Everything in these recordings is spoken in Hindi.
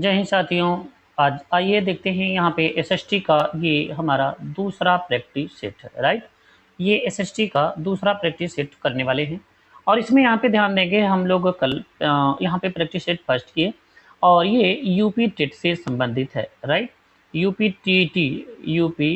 जय हिंद साथियों। आज आइए देखते हैं यहाँ पे एसएसटी का ये हमारा दूसरा प्रैक्टिस सेट है। राइट, ये एसएसटी का दूसरा प्रैक्टिस सेट करने वाले हैं और इसमें यहाँ पे ध्यान देंगे हम लोग कल यहाँ पे प्रैक्टिस सेट फर्स्ट किए और ये यूपी टेट से संबंधित है। राइट, यूपी टीईटी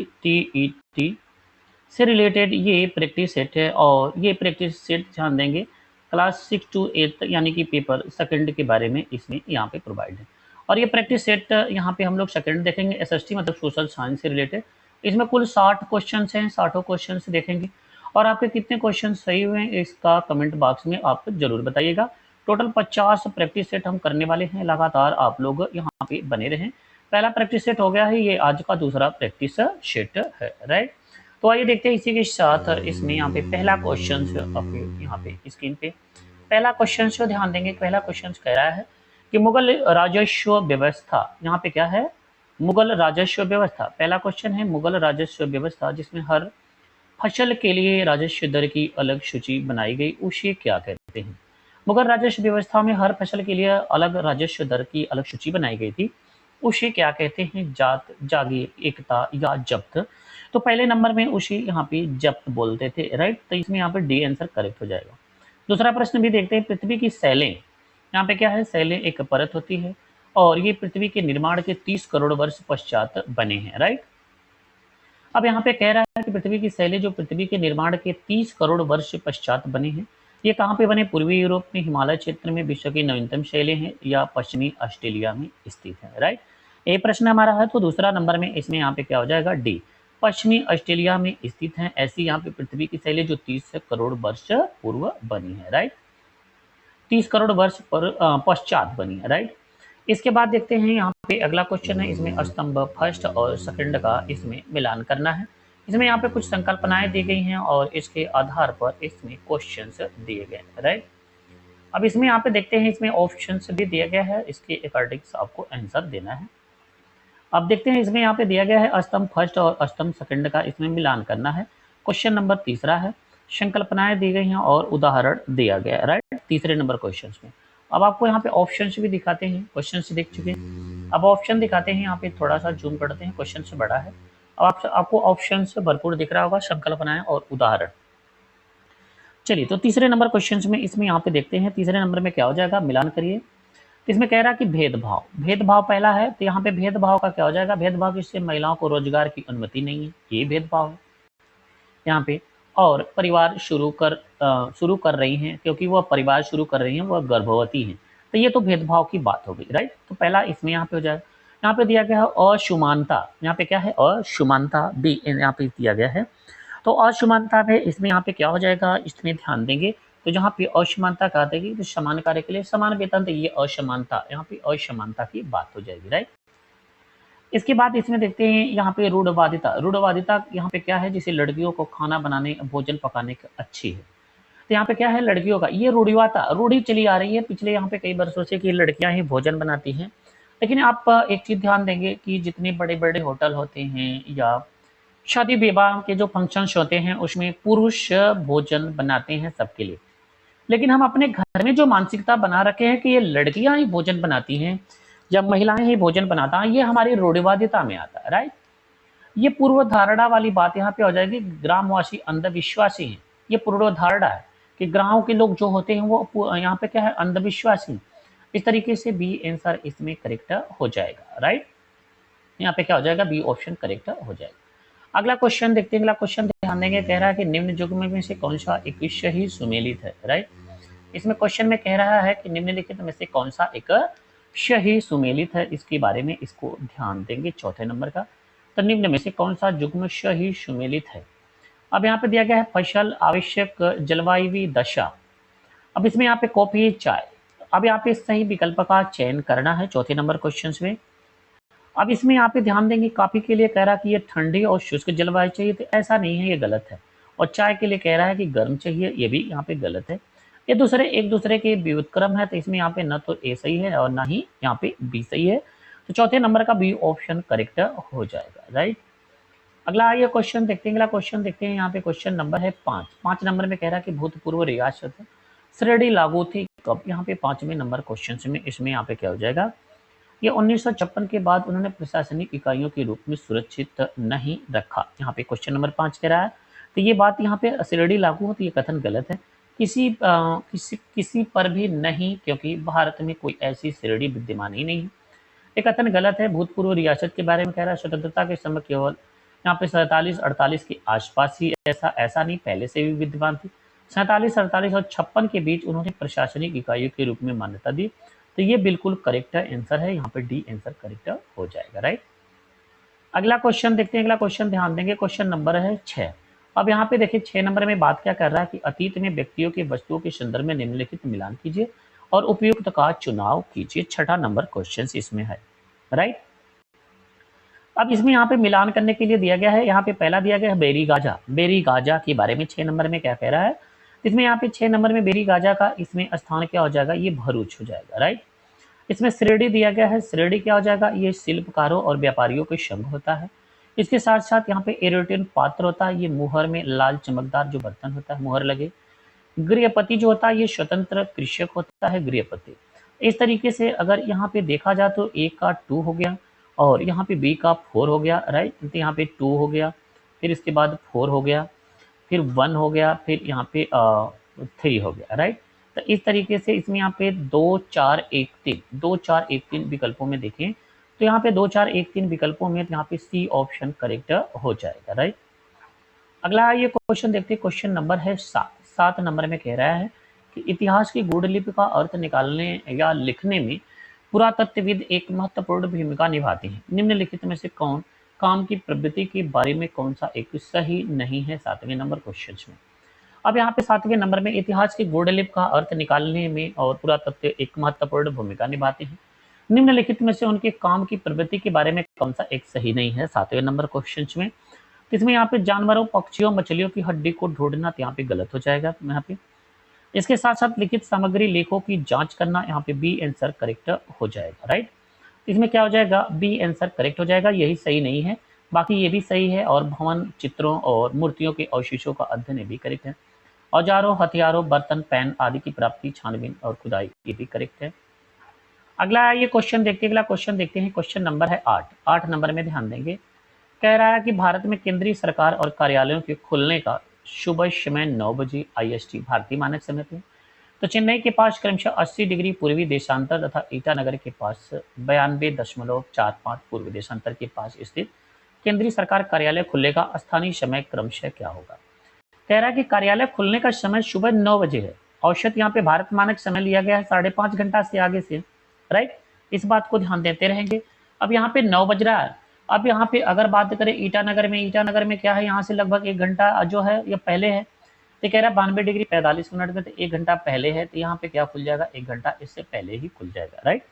से रिलेटेड ये प्रैक्टिस सेट है और ये प्रैक्टिस सेट ध्यान देंगे क्लास 6 to 8 यानी कि पेपर सेकंड के बारे में इसमें यहाँ पे प्रोवाइड है। और ये प्रैक्टिस सेट यहाँ पे हम लोग सेकंड देखेंगे एसएसटी मतलब सोशल साइंस से रिलेटेड। इसमें कुल 60 क्वेश्चन हैं, 60 क्वेश्चन देखेंगे और आपके कितने क्वेश्चन सही हुए हैं इसका कमेंट बॉक्स में आप जरूर बताइएगा। टोटल 50 प्रैक्टिस सेट हम करने वाले हैं, लगातार आप लोग यहाँ पे बने रहें। पहला प्रैक्टिस सेट हो गया है, ये आज का दूसरा प्रैक्टिस सेट है। राइट, तो आइए देखते हैं इसी के साथ इसमें यहाँ पे पहला क्वेश्चन यहाँ पे स्क्रीन पे पहला क्वेश्चन से ध्यान देंगे। पहला क्वेश्चन कह रहा है कि मुगल राजस्व व्यवस्था, यहाँ पे क्या है, मुगल राजस्व व्यवस्था। पहला क्वेश्चन है मुगल राजस्व व्यवस्था जिसमें हर फसल के लिए राजस्व दर की अलग सूची बनाई गई, उसे क्या कहते हैं। मुगल राजस्व व्यवस्था में हर फसल के लिए अलग राजस्व दर की अलग सूची बनाई गई थी, उसे क्या कहते हैं। जात, जागीर, एकता या जब्त। तो पहले नंबर में उसे यहाँ पे जब्त बोलते थे। राइट, तो इसमें यहाँ पे डी आंसर करेक्ट हो जाएगा। दूसरा प्रश्न भी देखते हैं। पृथ्वी की सैलें, यहाँ पे क्या है, सैलें एक परत होती है और ये पृथ्वी के निर्माण के 30 करोड़ वर्ष पश्चात बने हैं। राइट, अब यहाँ पे कह रहा है कि पृथ्वी की सैलें जो पृथ्वी के निर्माण के 30 करोड़ वर्ष पश्चात बने हैं, ये कहाँ पे बने, पूर्वी यूरोप में, हिमालय क्षेत्र में, विश्व की नवीनतम शैलें हैं या पश्चिमी ऑस्ट्रेलिया में स्थित है। राइट, ये प्रश्न हमारा है तो दूसरा नंबर में इसमें यहाँ पे क्या हो जाएगा, डी, पश्चिमी ऑस्ट्रेलिया में स्थित है ऐसी यहाँ पे पृथ्वी की शैलें जो 30 करोड़ वर्ष पूर्व बनी है। राइट, 30 करोड़ वर्ष पर पश्चात बनी है। राइट, इसके बाद देखते हैं यहाँ पे अगला क्वेश्चन है, इसमें स्तंभ फर्स्ट और सेकंड का इसमें मिलान करना है। इसमें यहाँ पे कुछ संकल्पनाएं दी गई हैं और इसके आधार पर इसमें क्वेश्चंस दिए गए हैं। राइट, अब इसमें यहाँ पे देखते हैं, इसमें ऑप्शंस भी दिया गया है, इसके अकॉर्डिंग आपको आंसर देना है। अब देखते हैं इसमें यहाँ पे दिया गया है स्तंभ फर्स्ट और स्तंभ सेकंड का इसमें मिलान करना है। क्वेश्चन नंबर तीसरा है, संकल्पनाएं दी गई हैं और उदाहरण दिया गया है। राइट, तीसरे नंबर क्वेश्चन में अब आपको यहाँ पे ऑप्शन भी दिखाते हैं, क्वेश्चन देख चुके हैं, अब ऑप्शन दिखाते हैं। यहाँ पे थोड़ा सा जूम करते हैं, क्वेश्चन से बड़ा है। अब आपको ऑप्शन भरपूर दिख रहा होगा, संकल्पनाएं और उदाहरण। चलिए, तो तीसरे नंबर क्वेश्चन में इसमें यहाँ पे देखते हैं, तीसरे नंबर में क्या हो जाएगा, मिलान करिए। इसमें कह रहा कि भेदभाव, भेदभाव पहला है तो यहाँ पे भेदभाव का क्या हो जाएगा, भेदभाव जिससे महिलाओं को रोजगार की अनुमति नहीं है, ये भेदभाव है यहाँ पे। और परिवार शुरू कर रही हैं, क्योंकि वह परिवार शुरू कर रही हैं, वह गर्भवती हैं, तो ये तो भेदभाव की बात हो गई। राइट, तो पहला इसमें यहाँ पे हो जाएगा। यहाँ पे दिया गया है असमानता, यहाँ पे क्या है, असमानता भी यहाँ पे दिया गया है। तो असमानता में इसमें यहाँ पे क्या हो जाएगा, इसमें ध्यान देंगे तो जहाँ पे असमानता कहा देगी तो समान कार्य के लिए समान वेतन, तो ये असमानता, यहाँ पे असमानता की बात हो जाएगी। राइट, इसके बाद इसमें देखते हैं यहाँ पे रूढ़वादिता। रूढ़वादिता यहाँ पे क्या है, जिसे लड़कियों को खाना बनाने, भोजन पकाने की अच्छी है, तो यहाँ पे क्या है, लड़कियों का ये रूढ़िवाता, रूढ़ी चली आ रही है पिछले यहाँ पे कई वर्षों से कि लड़कियां ही भोजन बनाती हैं। लेकिन आप एक चीज ध्यान देंगे कि जितने बड़े बड़े होटल होते हैं या शादी विवाह के जो फंक्शंस होते हैं उसमें पुरुष भोजन बनाते हैं सबके लिए, लेकिन हम अपने घर में जो मानसिकता बना रखे हैं कि ये लड़कियां ही भोजन बनाती हैं या महिलाएं ही भोजन बनाता है, ये हमारी रूढ़िवादिता में आता है। राइट, ये पूर्व धारणा वाली बात यहाँ पे हो जाएगी, ग्रामवासी अंधविश्वासी हैं, ये पूर्व धारणा है कि गांव के लोग जो होते हैं वो यहाँ पे क्या है, अंधविश्वासी। इस तरीके से बी आंसर इसमें करेक्ट हो जाएगा। राइट, यहाँ पे क्या हो जाएगा, बी ऑप्शन करेक्ट हो जाएगा। अगला क्वेश्चन देखते हैं, अगला क्वेश्चन ध्यान देंगे, कह रहा है कि निम्न युग्म में से कौन सा एक सही सुमेलित है। राइट, इसमें क्वेश्चन में कह रहा है कि निम्नलिखित में से कौन सा एक सही सुमेलित है, इसके बारे में इसको ध्यान देंगे। चौथे नंबर का, तो निम्न में से कौन सा युग्म सही सुमेलित है। अब यहाँ पे दिया गया है फसल, आवश्यक, जलवायु दशा। अब इसमें यहाँ पे कॉफी, चाय, अब यहाँ पे सही विकल्प का चयन करना है चौथे नंबर क्वेश्चन में। अब इसमें यहाँ पे ध्यान देंगे, कॉफी के लिए कह रहा है कि ये ठंडी और शुष्क जलवायु चाहिए, तो ऐसा नहीं है, ये गलत है। और चाय के लिए कह रहा है कि गर्म चाहिए, ये भी यहाँ पे गलत है। ये एक दूसरे के व्युत्क्रम है, तो इसमें यहाँ पे न तो ए सही है और ना ही यहाँ पे बी सही है, तो चौथे नंबर का बी ऑप्शन करेक्ट हो जाएगा। राइट, अगला ये क्वेश्चन देखते हैं, अगला क्वेश्चन देखते हैं। यहाँ पे क्वेश्चन नंबर है 5। 5 नंबर में कह रहा है कि भूतपूर्व रियासत श्रेणी लागू थी कब, यहाँ पे 5वें नंबर क्वेश्चन में इसमें यहाँ पे क्या हो जाएगा, ये 1956 के बाद उन्होंने प्रशासनिक इकाइयों के रूप में सुरक्षित नहीं रखा। यहाँ पे क्वेश्चन नंबर 5 कह रहा है। तो ये बात यहाँ पे शिरडी लागू हो, तो ये कथन गलत है। किसी पर भी नहीं, क्योंकि भारत में कोई ऐसी शिरडी विद्यमान ही नहीं है। ये कथन गलत है। भूतपूर्व रियासत के बारे में कह रहा है, स्वतंत्रता के समय केवल यहाँ पे 47-48 के आसपास ही ऐसा नहीं, पहले से भी विद्यमान थी। 47-48 और 56 के बीच उन्होंने प्रशासनिक इकाइयों के रूप में मान्यता दी। तो ये बिल्कुल करेक्ट आंसर है, यहाँ पे डी आंसर करेक्ट हो जाएगा, राइट। अगला क्वेश्चन देखते हैं। अगला क्वेश्चन ध्यान देंगे, क्वेश्चन नंबर है 6। अब यहाँ पे देखिए 6 नंबर में बात क्या कर रहा है कि अतीत में व्यक्तियों के वस्तुओं के संदर्भ में निम्नलिखित मिलान कीजिए और उपयुक्त का चुनाव कीजिए। छठा नंबर क्वेश्चन इसमें है, राइट। अब इसमें यहाँ पे मिलान करने के लिए दिया गया है, यहाँ पे पहला दिया गया है बेरी गाजा। बेरी गाजा के बारे में 6 नंबर में क्या कह रहा है, इसमें यहाँ पे 6 नंबर में बेरी गाजा का इसमें स्थान क्या हो जाएगा, ये भरूच हो जाएगा, राइट। इसमें श्रेणी दिया गया है, श्रेणी क्या हो जाएगा, ये शिल्पकारों और व्यापारियों के संघ होता है। इसके साथ साथ यहाँ पे एरोटिन पात्र होता है, ये मुहर में लाल चमकदार जो बर्तन होता है, मुहर लगे। गृहपति जो होता है ये स्वतंत्र कृषक होता है, गृहपति। इस तरीके से अगर यहाँ पे देखा जाए तो ए का 2 हो गया और यहाँ पे बी का 4 हो गया, राइट। तो यहाँ पे 2 हो गया, फिर इसके बाद 4 हो गया, फिर 1 हो गया, फिर यहाँ पे 3 हो गया, राइट। तो इस तरीके से इसमें यहाँ पे 2 4 1 3 2 4 1 3 विकल्पों में देखें तो यहाँ पे 2 4 1 3 विकल्पों में यहाँ पे सी ऑप्शन करेक्ट हो जाएगा, राइट। अगला ये क्वेश्चन देखते हैं, क्वेश्चन नंबर है 7। 7 नंबर में कह रहा है कि इतिहास की गूढ़ लिपि का अर्थ निकालने या लिखने में पुरातत्वविद एक महत्वपूर्ण भूमिका निभाते हैं। निम्नलिखित में से कौन काम की प्रवृत्ति के बारे में कौन सा एक सही नहीं है, 7वें नंबर क्वेश्चन में। अब यहाँ पे 7वें नंबर में इतिहास की गूढ़ लिपि का अर्थ निकालने में और पुरातत्व एक महत्वपूर्ण भूमिका निभाते हैं। निम्नलिखित में से उनके काम की प्रवृत्ति के बारे में कौन सा एक सही नहीं है, 7वें नंबर क्वेश्चन में। इसमें यहाँ पे जानवरों, पक्षियों, मछलियों की हड्डी को ढूंढना तो यहाँ पे गलत हो जाएगा यहाँ पे। इसके साथ साथ लिखित सामग्री लेखों की जांच करना, यहाँ पे बी आंसर करेक्ट हो जाएगा, राइट। इसमें क्या हो जाएगा, बी आंसर करेक्ट हो जाएगा, यही सही नहीं है, बाकी ये भी सही है। और भवन, चित्रों और मूर्तियों के अवशेषों का अध्ययन ये भी करेक्ट है। औजारों, हथियारों, बर्तन, पेन आदि की प्राप्ति, छानबीन और खुदाई ये भी करेक्ट है। अगला ये क्वेश्चन देखते हैं। अगला क्वेश्चन देखते हैं, क्वेश्चन नंबर है 8। 8 नंबर में ध्यान देंगे, कह रहा है कि भारत में केंद्रीय सरकार और कार्यालयों के खुलने का सुबह समय 9 बजे IST भारतीय मानक समय पे। तो चेन्नई के पास क्रमशः 80 डिग्री पूर्वी देशांतर तथा ईटानगर के पास 92.45 पूर्वी देशांतर के पास स्थित केंद्रीय सरकार कार्यालय खुलने का स्थानीय समय क्रमशः क्या होगा। कह रहा है कि कार्यालय खुलने का समय सुबह 9 बजे है। औसत यहाँ पे भारत मानक समय लिया गया है 5.5 घंटा से आगे से, राइट। इस बात को ध्यान देते रहेंगे। अब यहाँ पे 9 बज रहा है। अब यहाँ पे अगर बात करें ईटानगर में क्या है, यहाँ से लगभग 1 घंटा जो है ये पहले है। तो कह रहा है 92 डिग्री 45 मिनट में, तो 1 घंटा पहले है, तो यहाँ पे क्या खुल जाएगा, 1 घंटा इससे पहले ही खुल जाएगा, राइट।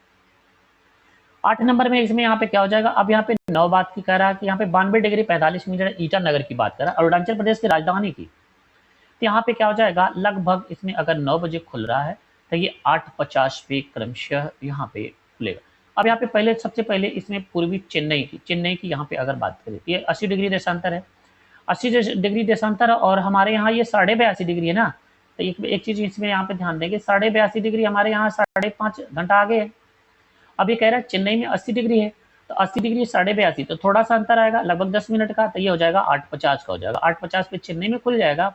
8 नंबर में इसमें यहाँ पे क्या हो जाएगा, अब यहाँ पे 9 बात की कह रहा है कि यहाँ पे 92 डिग्री 45 मिनट ईटानगर की बात कर रहा है, अरुणाचल प्रदेश की राजधानी की। तो यहाँ पे क्या हो जाएगा, लगभग इसमें अगर 9 बजे खुल रहा है तो ये 8:50 पे क्रमशः यहाँ पे खुलेगा। अब यहाँ पे पहले सबसे पहले इसमें पूर्वी चेन्नई की यहाँ पे अगर बात करें, ये 80 डिग्री देशांतर है, 80 डिग्री देशांतर, और हमारे यहाँ ये 82.5 डिग्री है ना। तो एक चीज इसमें यहाँ पे ध्यान देंगे, 82.5 डिग्री हमारे यहाँ 5.5 घंटा आगे है। अब ये कह रहा है चेन्नई में 80 डिग्री है, तो 80 डिग्री 82.5, तो थोड़ा सा अंतर आएगा लगभग 10 मिनट का, तो ये हो जाएगा 8:50 का हो जाएगा। 8:50 पे चेन्नई में खुल जाएगा।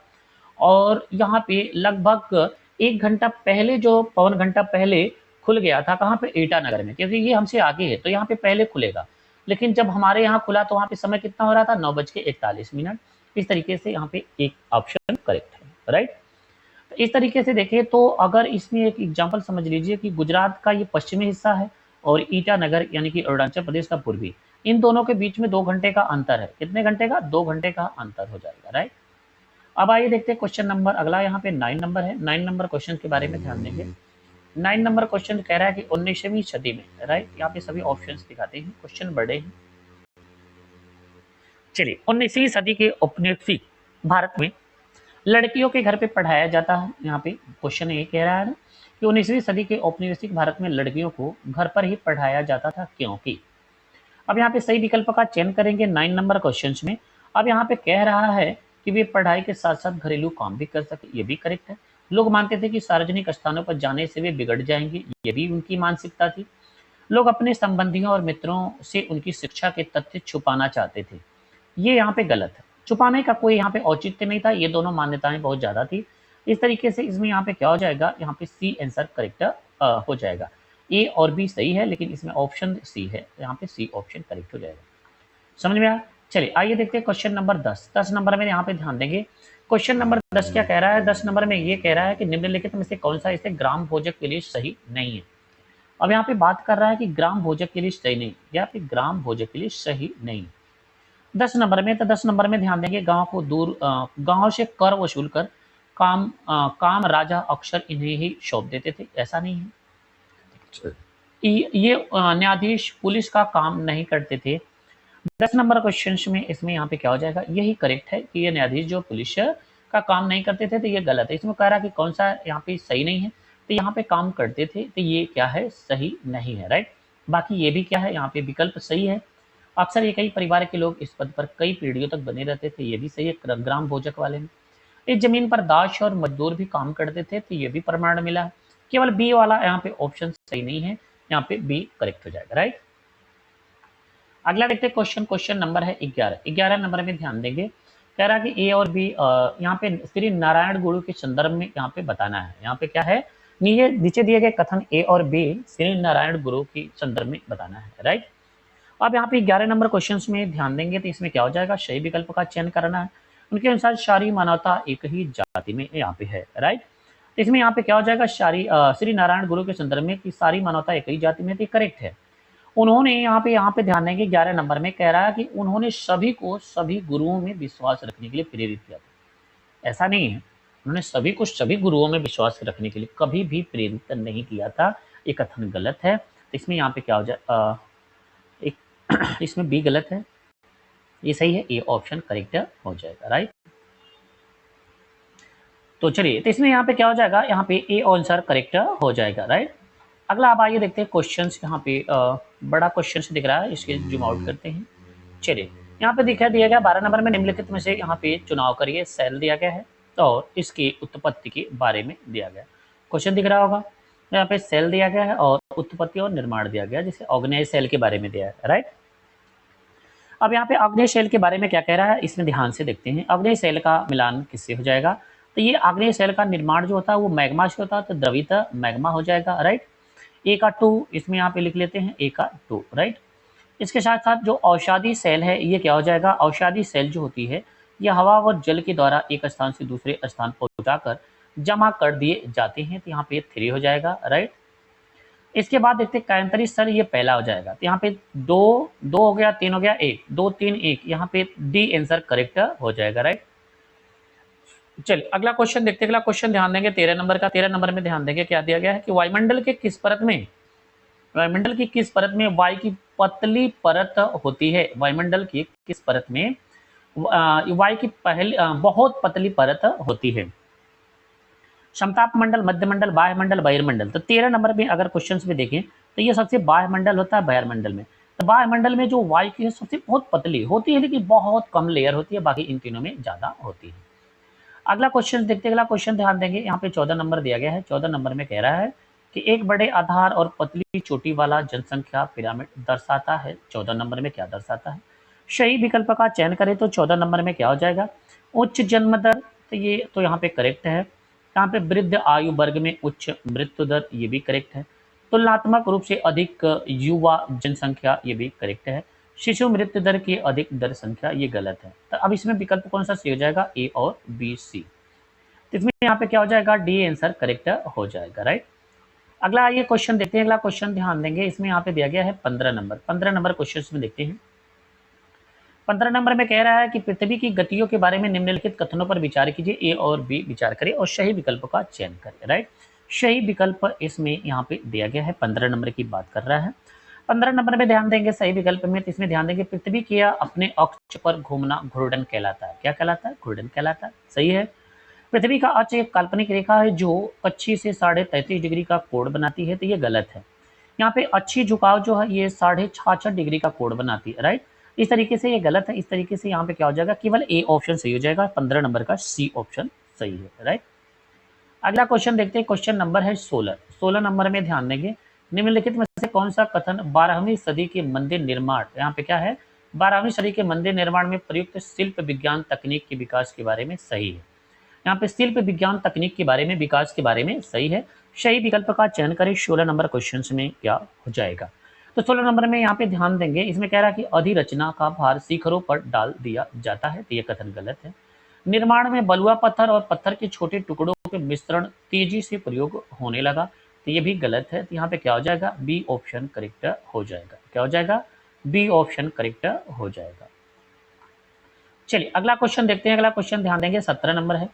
और यहाँ पे लगभग 1 घंटा पहले, जो पौन घंटा पहले खुल गया था, कहाँ पे, ईटानगर में, क्योंकि ये हमसे आगे है तो यहाँ पे पहले खुलेगा। लेकिन जब हमारे यहाँ खुला तो वहाँ पे समय कितना हो रहा था, 9:41। इस तरीके से यहाँ पे एक ऑप्शन करेक्ट है, राइट। तो इस तरीके से देखें तो अगर इसमें एक एग्जाम्पल समझ लीजिए कि गुजरात का ये पश्चिमी हिस्सा है और ईटानगर यानी कि अरुणाचल प्रदेश का पूर्वी, इन दोनों के बीच में 2 घंटे का अंतर है। कितने घंटे का, 2 घंटे का अंतर हो जाएगा, राइट। अब आइए देखते हैं क्वेश्चन नंबर अगला, यहाँ पे 9 नंबर है। 9 नंबर क्वेश्चन के बारे में ध्यान देंगे। 9 नंबर क्वेश्चन कह रहा है कि 19वीं सदी में, राइट, यहाँ पे सभी ऑप्शंस दिखाते हैं, क्वेश्चन बड़े हैं। चलिए, 19वीं सदी के औपनिवेशिक भारत में लड़कियों के घर पे पढ़ाया जाता है। यहाँ पे क्वेश्चन ये कह रहा है ना कि 19वीं सदी के औपनिवेशिक भारत में लड़कियों को घर पर ही पढ़ाया जाता था, क्योंकि। अब यहाँ पे सही विकल्प का चयन करेंगे 9 नंबर क्वेश्चन में। अब यहाँ पे कह रहा है कि वे पढ़ाई के साथ साथ घरेलू काम भी कर सके, ये भी करेक्ट है। लोग मानते थे कि सार्वजनिक स्थानों पर जाने से वे बिगड़ जाएंगे, ये भी उनकी मानसिकता थी। लोग अपने संबंधियों और मित्रों से उनकी शिक्षा के तथ्य छुपाना चाहते थे। ये यहाँ पे गलत है। छुपाने का कोई यहाँ पे औचित्य नहीं था, ये दोनों मान्यताएं बहुत ज़्यादा थी। इस तरीके से इसमें यहाँ पे क्या हो जाएगा, यहाँ पे सी आंसर करेक्ट हो जाएगा। ए और बी सही है, लेकिन इसमें ऑप्शन सी है, यहाँ पे सी ऑप्शन करेक्ट हो जाएगा। समझ में आया? चलिए आइए देखते हैं क्वेश्चन नंबर 10। 10 नंबर में यहाँ पे ध्यान देंगे। क्वेश्चन नंबर 10 क्या कह रहा है? 10 नंबर में ये कह रहा है कि निम्नलिखित में से कौन सा इसे ग्राम भोजक के लिए सही नहीं है। अब यहाँ पे बात कर रहा है कि ग्राम भोजक के लिए सही नहीं, या फिर ग्राम भोजक के लिए सही नहीं। 10 नंबर में, तो 10 नंबर में ध्यान देंगे, गांव को दूर गांव से कर वसूल कर काम राजा अक्सर इन्हें ही सौंप देते थे, ऐसा नहीं है। ये न्यायाधीश पुलिस का काम नहीं करते थे। 10 नंबर क्वेश्चन में इसमें यहाँ पे क्या हो जाएगा, यही करेक्ट है कि ये न्यायाधीश जो पुलिस का काम नहीं करते थे, तो ये गलत है। इसमें कह रहा है कि कौन सा यहाँ पे सही नहीं है, तो यहाँ पे काम करते थे, तो ये क्या है, सही नहीं है, राइट। बाकी ये भी क्या है, यहाँ पे विकल्प सही है। अक्सर ये कई परिवार के लोग इस पद पर कई पीढ़ियों तक बने रहते थे, ये भी सही है ग्राम भोजक वाले में। इस जमीन पर दाश और मजदूर भी काम करते थे, तो ये भी प्रमाण मिला है। केवल बी वाला यहाँ पे ऑप्शन सही नहीं है, यहाँ पे बी करेक्ट हो जाएगा, राइट। अगला देखते हैं क्वेश्चन। क्वेश्चन नंबर है 11। 11 नंबर में ध्यान देंगे, कह रहा है कि ए और बी यहाँ पे श्री नारायण गुरु के संदर्भ में यहाँ पे बताना है। यहाँ पे क्या है, नीचे दिए गए कथन ए और बी श्री नारायण गुरु के संदर्भ में बताना है, राइट। अब यहाँ पे 11 नंबर क्वेश्चन में ध्यान देंगे, तो इसमें क्या हो जाएगा, सही विकल्प का चयन करना है। उनके अनुसार सारी मानवता एक ही जाति में यहाँ पे है, राइट। तो इसमें यहाँ पे क्या हो जाएगा, श्री नारायण गुरु के संदर्भ में कि सारी मानवता एक ही जाति में, तो करेक्ट है। उन्होंने यहाँ पे ध्यान देंगे, 11 नंबर में कह रहा है कि उन्होंने सभी को सभी गुरुओं में विश्वास रखने के लिए प्रेरित किया था। ऐसा नहीं है, उन्होंने सभी को सभी गुरुओं में विश्वास रखने के लिए कभी भी प्रेरित नहीं किया था, ये कथन गलत है। तो इसमें यहाँ पे क्या हो जाए, एक इसमें बी गलत है, ये सही है, ए ऑप्शन करेक्ट हो जाएगा, राइट। तो चलिए, तो इसमें यहाँ पे क्या हो जाएगा, यहाँ पे ए आंसर करेक्ट हो जाएगा, राइट। अगला आप आइए देखते हैं क्वेश्चंस। यहाँ पे बड़ा क्वेश्चन दिख रहा है, इसके जूम आउट करते हैं। चलिए, यहाँ पे दिया गया 12 नंबर में निम्नलिखित में से यहाँ पे चुनाव करिए। सेल दिया गया है और इसकी उत्पत्ति के बारे में दिया गया। क्वेश्चन दिख रहा होगा, यहाँ पे सेल दिया गया है और उत्पत्ति और निर्माण दिया गया, जिसे ऑर्गेनाइज सेल के बारे में दिया है, राइट। अब यहाँ पे आग्नेय सेल के बारे में क्या कह रहा है, इसमें ध्यान से देखते हैं। आग्नेय सेल का मिलान किससे हो जाएगा, तो ये आग्नेय सेल का निर्माण जो होता है वो मैग्मा से होता है, तो द्रवित मैग्मा हो जाएगा, राइट। ए का 2 इसमें यहाँ पे लिख लेते हैं, ए का 2, राइट। इसके साथ साथ जो औषधि सेल है, ये क्या हो जाएगा, औषधि सेल जो होती है ये हवा व जल के द्वारा एक स्थान से दूसरे स्थान पहुंचाकर जमा कर दिए जाते हैं, तो यहाँ पे 3 हो जाएगा, राइट। इसके बाद देखते हैं कायंतरी सेल, ये पहला हो जाएगा, तो यहाँ पे 2 हो गया, 3 हो गया, 1 2 3 1, यहाँ पे डी आंसर करेक्ट हो जाएगा, राइट। चलिए अगला क्वेश्चन देखते हैं। अगला क्वेश्चन ध्यान देंगे 13 नंबर का। 13 नंबर में ध्यान देंगे, क्या दिया गया है कि वायुमंडल के किस परत में, वायुमंडल की किस परत में वायु की पतली परत होती है। वायुमंडल की किस परत में वायु की बहुत पतली परत होती है। समताप मंडल, मध्य मंडल, बाह्य मंडल, बहिर्मंडल। तो 13 नंबर में अगर क्वेश्चंस में देखें तो ये सबसे बाह्य मंडल होता है बहिर्मंडल में। तो बाह्य मंडल में जो वायु की है सबसे बहुत पतली होती है, लेकिन बहुत कम लेयर होती है, बाकी इन तीनों में ज्यादा होती है। अगला क्वेश्चन देखते हैं। अगला क्वेश्चन ध्यान देंगे, यहाँ पे 14 नंबर दिया गया है। 14 नंबर में कह रहा है कि एक बड़े आधार और पतली चोटी वाला जनसंख्या पिरामिड दर्शाता है। 14 नंबर में क्या दर्शाता है, सही विकल्प का चयन करें तो 14 नंबर में क्या हो जाएगा, उच्च जन्म दर। तो ये तो यहाँ पे करेक्ट है। यहाँ पे वृद्ध आयु वर्ग में उच्च मृत्यु दर, ये भी करेक्ट है। तुलनात्मक रूप से अधिक युवा जनसंख्या, ये भी करेक्ट है। शिशु मृत्यु दर की अधिक दर संख्या, ये गलत है। तो अब इसमें विकल्प कौन सा सही हो जाएगा, ए और बी सी। तो इसमें यहाँ पे क्या हो जाएगा, डी आंसर करेक्ट हो जाएगा, राइट। अगला ये क्वेश्चन देखते हैं। अगला क्वेश्चन ध्यान देंगे, इसमें यहाँ पे दिया गया है 15 नंबर। 15 नंबर क्वेश्चन में देखते हैं। 15 नंबर में कह रहा है कि पृथ्वी की गतियों के बारे में निम्नलिखित कथनों पर विचार कीजिए, ए और बी विचार करें और सही विकल्प का चयन करें, राइट। सही विकल्प इसमें यहाँ पे दिया गया है, 15 नंबर की बात कर रहा है। 15 नंबर में ध्यान देंगे सही विकल्प में, तो इसमें ध्यान देंगे पृथ्वी के अपने अक्ष पर घूमना घूर्णन कहलाता है। क्या कहलाता है, घूर्णन कहलाता है, सही है। पृथ्वी का अक्ष एक काल्पनिक रेखा है जो 25 से 33.5 डिग्री का कोण बनाती है, तो ये गलत है। यहाँ पे अच्छी झुकाव जो है ये 66.5 डिग्री का कोण बनाती है, राइट। इस तरीके से ये गलत है। इस तरीके से यहाँ पे क्या हो जाएगा, केवल ए ऑप्शन सही हो जाएगा, 15 नंबर का सी ऑप्शन सही है, राइट। अगला क्वेश्चन देखते हैं। क्वेश्चन नंबर है 16। 16 नंबर में ध्यान देंगे, निम्नलिखित में से कौन सा कथन 12वीं सदी के मंदिर निर्माण, यहाँ पे क्या है, 12वीं सदी के मंदिर निर्माण में प्रयुक्त शिल्प विज्ञान तकनीक के विकास के बारे में सही है। यहाँ पे शिल्प विज्ञान तकनीक के बारे में, विकास के बारे में सही है। सही विकल्प का चयन करें। 16 नंबर क्वेश्चन में क्या हो जाएगा। तो 16 नंबर में यहाँ पे ध्यान देंगे, इसमें कह रहा है कि अधिरचना का भार शिखरों पर डाल दिया जाता है, तो ये कथन गलत है। निर्माण में बलुआ पत्थर और पत्थर के छोटे टुकड़ों के मिश्रण तेजी से प्रयोग होने लगा, तो ये भी गलत है। तो यहाँ पे क्या हो जाएगा, बी ऑप्शन करेक्ट हो जाएगा। क्या हो जाएगा, बी ऑप्शन करेक्ट हो जाएगा। चलिए अगला क्वेश्चन देखते हैं। अगला क्वेश्चन ध्यान देंगे, 17 नंबर है।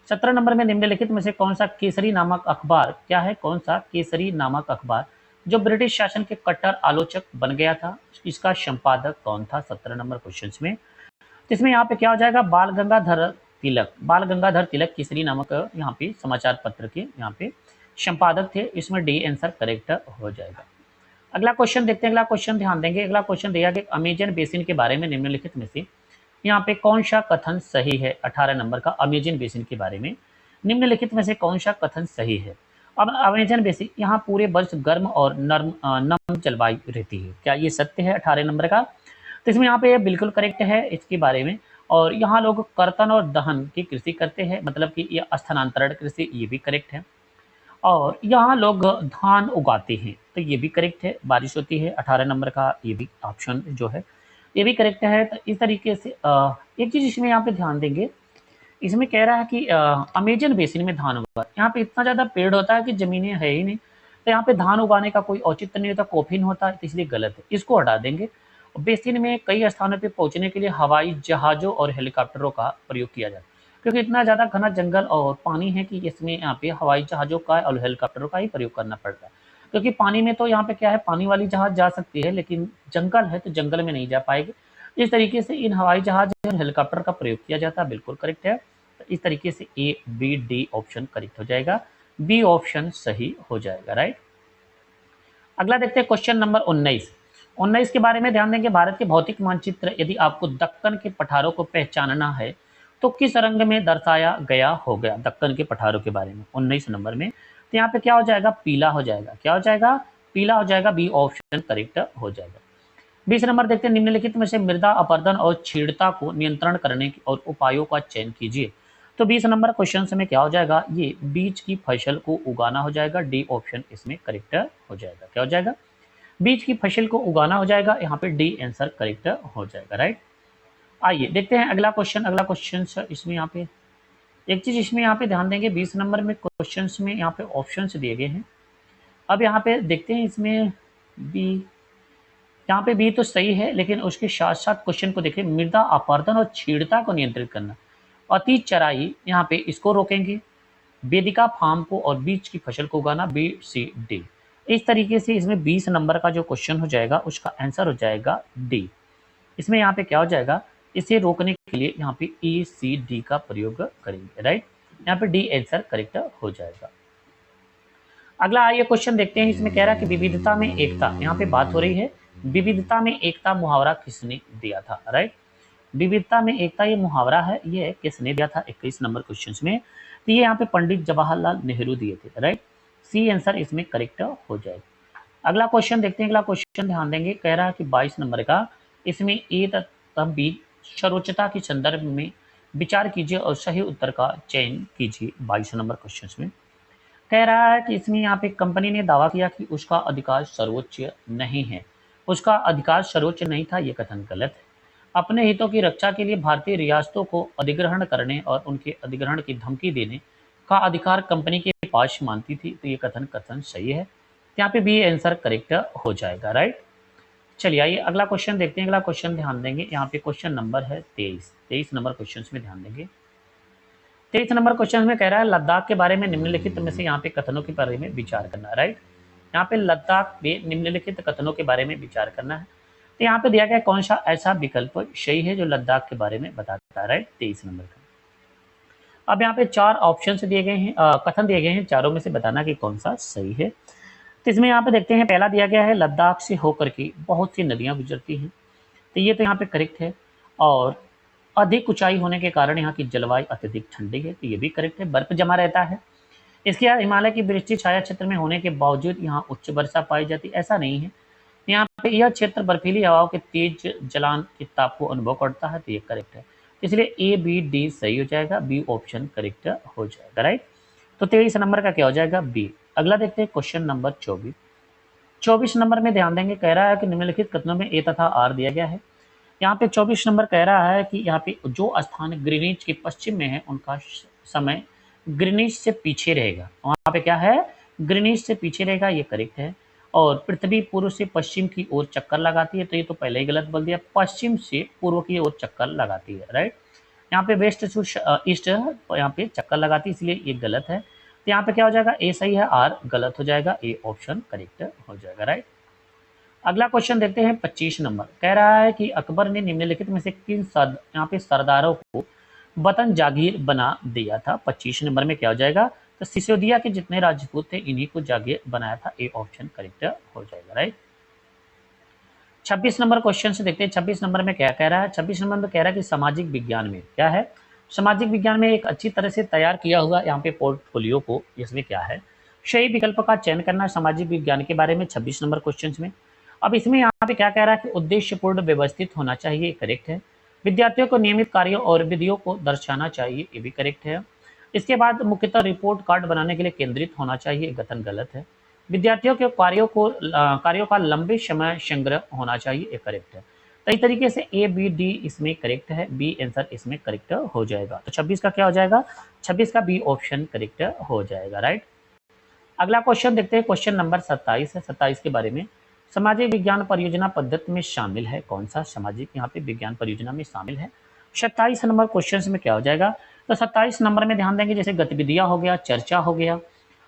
17 नंबर में निम्नलिखित में से कौन सा केसरी नामक अखबार, क्या है, कौन सा केसरी नामक अखबार जो ब्रिटिश शासन के कट्टर आलोचक बन गया था, इसका संपादक कौन था। 17 नंबर क्वेश्चन में, तो इसमें यहाँ पे क्या हो जाएगा, बाल गंगाधर तिलक। बाल गंगाधर तिलक केसरी नामक यहाँ पे समाचार पत्र के यहाँ पे संपादक थे। इसमें डी आंसर करेक्ट हो जाएगा। अगला क्वेश्चन देखते हैं। अगला क्वेश्चन ध्यान देंगे। अगला क्वेश्चन दिया गया अमेजन बेसिन के बारे में निम्नलिखित में से यहाँ पे कौन सा कथन सही है। 18 नंबर का अमेजन बेसिन के बारे में निम्नलिखित में से कौन सा कथन सही है। अब अमेजन बेसिन, यहाँ पूरे वर्ष गर्म और नम जलवायु रहती है, क्या ये सत्य है। 18 नंबर का, तो इसमें यहाँ पे बिल्कुल करेक्ट है इसके बारे में। और यहाँ लोग कर्तन और दहन की कृषि करते हैं, मतलब कि ये स्थानांतरण कृषि, ये भी करेक्ट है। और यहाँ लोग धान उगाते हैं, तो ये भी करेक्ट है। बारिश होती है, 18 नंबर का ये भी ऑप्शन जो है ये भी करेक्ट है। तो इस तरीके से एक चीज़ इसमें यहाँ पे ध्यान देंगे, इसमें कह रहा है कि अमेजन बेसिन में धान उगा, यहाँ पे इतना ज़्यादा पेड़ होता है कि ज़मीनें है ही नहीं, तो यहाँ पे धान उगाने का कोई औचित्य नहीं होता, कॉफी नहीं होता, तो इसलिए गलत है, इसको हटा देंगे। बेसिन में कई स्थानों पे पहुंचने के लिए हवाई जहाज़ों और हेलीकॉप्टरों का प्रयोग किया जाता है, क्योंकि इतना ज़्यादा घना जंगल और पानी है कि इसमें यहाँ पे हवाई जहाज़ों का और हेलीकॉप्टरों का ही प्रयोग करना पड़ता है। क्योंकि पानी में तो यहाँ पे क्या है, पानी वाली जहाज़ जा सकती है, लेकिन जंगल है तो जंगल में नहीं जा पाएगी। इस तरीके से इन हवाई जहाज़ और हेलीकॉप्टर का प्रयोग किया जाता है, बिल्कुल करेक्ट है। तो इस तरीके से a b d option correct हो जाएगा, बी ऑप्शन सही हो जाएगा, राइट। अगला देखते हैं क्वेश्चन नंबर 19। 19 के बारे में ध्यान देंगे, भारत के भौतिक मानचित्र यदि आपको दक्कन के पठारों को पहचानना है तो किस रंग में दर्शाया गया होगा। दक्कन के पठारों के बारे में 19 नंबर में, तो यहाँ पे क्या हो जाएगा, पीला हो जाएगा। क्या हो जाएगा, पीला हो जाएगा, बी ऑप्शन करेक्ट हो जाएगा। 20 नंबर देखते हैं, निम्नलिखित में से मृदा अपरदन और छीड़ता को नियंत्रण करने और उपायों का चयन कीजिए। तो 20 नंबर क्वेश्चन में क्या हो जाएगा, ये बीज की फसल को उगाना हो जाएगा, डी ऑप्शन इसमें करेक्ट हो जाएगा। क्या हो जाएगा, बीज की फसल को उगाना हो जाएगा, यहाँ पे डी आंसर करेक्ट हो जाएगा, राइट। आइए देखते हैं अगला क्वेश्चन। अगला क्वेश्चन इसमें यहाँ पे एक चीज इसमें यहाँ पे ध्यान देंगे, 20 नंबर में क्वेश्चन में यहाँ पे ऑप्शन दिए गए हैं। अब यहाँ पे देखते हैं इसमें बी, यहाँ पे बी तो सही है, लेकिन उसके साथ साथ क्वेश्चन को देखिए, मृदा अपरदन और छीड़ता को नियंत्रित करना, अति चराई यहाँ पे इसको रोकेंगे, वेदिका फार्म को और बीज की फसल को उगाना, बी सी डी। इस तरीके से इसमें 20 नंबर का जो क्वेश्चन हो जाएगा उसका आंसर हो जाएगा डी। इसमें यहाँ पे क्या हो जाएगा, इसे रोकने के लिए यहाँ पे ई सी डी का प्रयोग करेंगे, राइट। यहाँ पे डी आंसर करेक्ट हो जाएगा। अगला आइए क्वेश्चन देखते हैं। इसमें कह रहा है कि विविधता में एकता, यहाँ पे बात हो रही है, विविधता में एकता मुहावरा किसने दिया था, राइट। विविधता में एकता ये मुहावरा है, ये किसने दिया था 21 नंबर क्वेश्चन में, तो ये यहाँ पे पंडित जवाहरलाल नेहरू दिए थे, राइट। सी आंसर इसमें करेक्ट हो जाएगा। अगला क्वेश्चन देखते हैं। अगला क्वेश्चन ध्यान देंगे, कह रहा है कि 22 नंबर का, इसमें ए तथा बी सर्वोच्चता के संदर्भ में विचार कीजिए और सही उत्तर का चयन कीजिए। 22 नंबर क्वेश्चन में कह रहा है कि इसमें यहाँ पे कंपनी ने दावा किया कि उसका अधिकार सर्वोच्च नहीं है, उसका अधिकार सर्वोच्च नहीं था, ये कथन गलत है। अपने हितों की रक्षा के लिए भारतीय रियासतों को अधिग्रहण करने और उनके अधिग्रहण की धमकी देने का अधिकार कंपनी के पास मानती थी, तो ये कथन सही है। यहाँ पे बी आंसर करेक्ट हो जाएगा, राइट। चलिए आइए अगला क्वेश्चन देखते हैं। अगला क्वेश्चन ध्यान देंगे, यहाँ पे क्वेश्चन नंबर है 23 नंबर क्वेश्चन में ध्यान देंगे। 23 नंबर क्वेश्चन में कह रहा है लद्दाख के बारे में निम्नलिखित में से यहाँ पे कथनों के बारे में विचार करना, राइट। यहाँ पे लद्दाख में निम्नलिखित कथनों के बारे में विचार करना है, तो यहाँ पे दिया गया कौन सा ऐसा विकल्प सही है जो लद्दाख के बारे में बताता है, राइट। 23 नंबर का। अब यहाँ पे 4 ऑप्शन दिए गए हैं, कथन दिए गए हैं, चारों में से बताना कि कौन सा सही है। तो इसमें यहाँ पे देखते हैं, पहला दिया गया है लद्दाख से होकर के बहुत सी नदियाँ गुजरती हैं, तो ये तो यहाँ पे करेक्ट है। और अधिक ऊंचाई होने के कारण यहाँ की जलवायु अत्यधिक ठंडी है, तो ये भी करेक्ट है, बर्फ जमा रहता है। इसके अलावा हिमालय की वृष्टि छाया क्षेत्र में होने के बावजूद यहाँ उच्च वर्षा पाई जाती है, ऐसा नहीं है। यहाँ पे यह क्षेत्र बर्फीली हवाओं के तेज जलान के ताप को अनुभव करता है, तो ये करेक्ट है। तो इसलिए ए बी डी सही हो जाएगा, बी ऑप्शन करेक्ट हो जाएगा, राइट। तो 23 नंबर का क्या हो जाएगा, बी। अगला देखते हैं क्वेश्चन नंबर 24। 24 नंबर में ध्यान देंगे, कह रहा है कि निम्नलिखित कथनों में ए तथा आर दिया गया है। यहाँ पे 24 नंबर कह रहा है कि यहाँ पे जो स्थान ग्रीनिच के पश्चिम में है उनका समय ग्रीनिच से पीछे रहेगा। वहाँ पे क्या है, ग्रीनिच से पीछे रहेगा, ये करेक्ट है। और पृथ्वी पूर्व से पश्चिम की ओर चक्कर लगाती है, तो ये तो पहले ही गलत बोल दिया, पश्चिम से पूर्व की ओर चक्कर लगाती है, राइट। यहाँ पे वेस्ट टू ईस्ट यहाँ पे चक्कर लगाती है, इसलिए ये गलत है। तो यहाँ पे क्या हो जाएगा, ए सही है, आर गलत हो जाएगा, ए ऑप्शन करेक्ट हो जाएगा, राइट। अगला क्वेश्चन देखते हैं 25 नंबर, कह रहा है कि अकबर ने निम्नलिखित में से किन यहाँ पे सरदारों को वतन जागीर बना दिया था। 25 नंबर में क्या हो जाएगा, तो सिसोदिया के जितने राजपूत थे इन्हीं को जागीर बनाया था, ए ऑप्शन करेक्ट हो जाएगा, राइट। 26 नंबर क्वेश्चन से देखते हैं 26 नंबर में क्या कह रहा है। 26 नंबर में कह रहा है कि सामाजिक विज्ञान में क्या है, सामाजिक विज्ञान में एक अच्छी तरह से तैयार किया हुआ यहाँ पे पोर्टफोलियो को, इसमें क्या है, सही विकल्प का चयन करना सामाजिक विज्ञान के बारे में 26 नंबर क्वेश्चन में। अब इसमें यहाँ पे क्या कह रहा है कि उद्देश्यपूर्ण व्यवस्थित होना चाहिए, करेक्ट है। विद्यार्थियों को नियमित कार्यों और विधियों को दर्शाना चाहिए, ये भी करेक्ट है। इसके बाद मुख्यतः रिपोर्ट कार्ड बनाने के लिए केंद्रित होना चाहिए, कथन गलत है। विद्यार्थियों के कार्यों का लंबे समय संग्रह होना चाहिए, ये करेक्ट है। तो इस तरीके से ए बी डी इसमें करेक्ट है, बी आंसर इसमें करेक्ट हो जाएगा। तो 26 का क्या हो जाएगा, 26 का बी ऑप्शन करेक्ट हो जाएगा, राइट। अगला क्वेश्चन देखते हैं, क्वेश्चन नंबर 27 है। 27 के बारे में, सामाजिक विज्ञान परियोजना पद्धति में शामिल है कौन सा सामाजिक यहाँ पे विज्ञान परियोजना में शामिल है। 27 नंबर क्वेश्चन में क्या हो जाएगा, तो 27 नंबर में ध्यान देंगे, जैसे गतिविधियां हो गया, चर्चा हो गया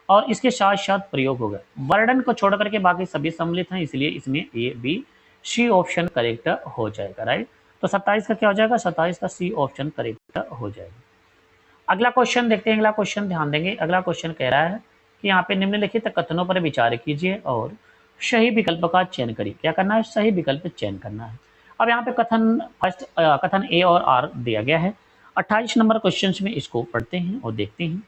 और इसके साथ साथ प्रयोग हो गया। वर्णन को छोड़ करके बाकी सभी सम्मिलित हैं, इसलिए इसमें a b c option correct हो जाएगा, राइट। तो 27 का क्या हो जाएगा, 27 का सी ऑप्शन करेक्ट हो जाएगा। अगला क्वेश्चन देखते हैं, अगला क्वेश्चन ध्यान देंगे। अगला क्वेश्चन कह रहा है कि यहाँ पे निम्नलिखित कथनों पर विचार कीजिए और सही विकल्प का चयन करिए। क्या करना है, सही विकल्प चयन करना है। अब यहाँ पे कथन ए और आर दिया गया है। 28 नंबर क्वेश्चन में इसको पढ़ते हैं और देखते हैं।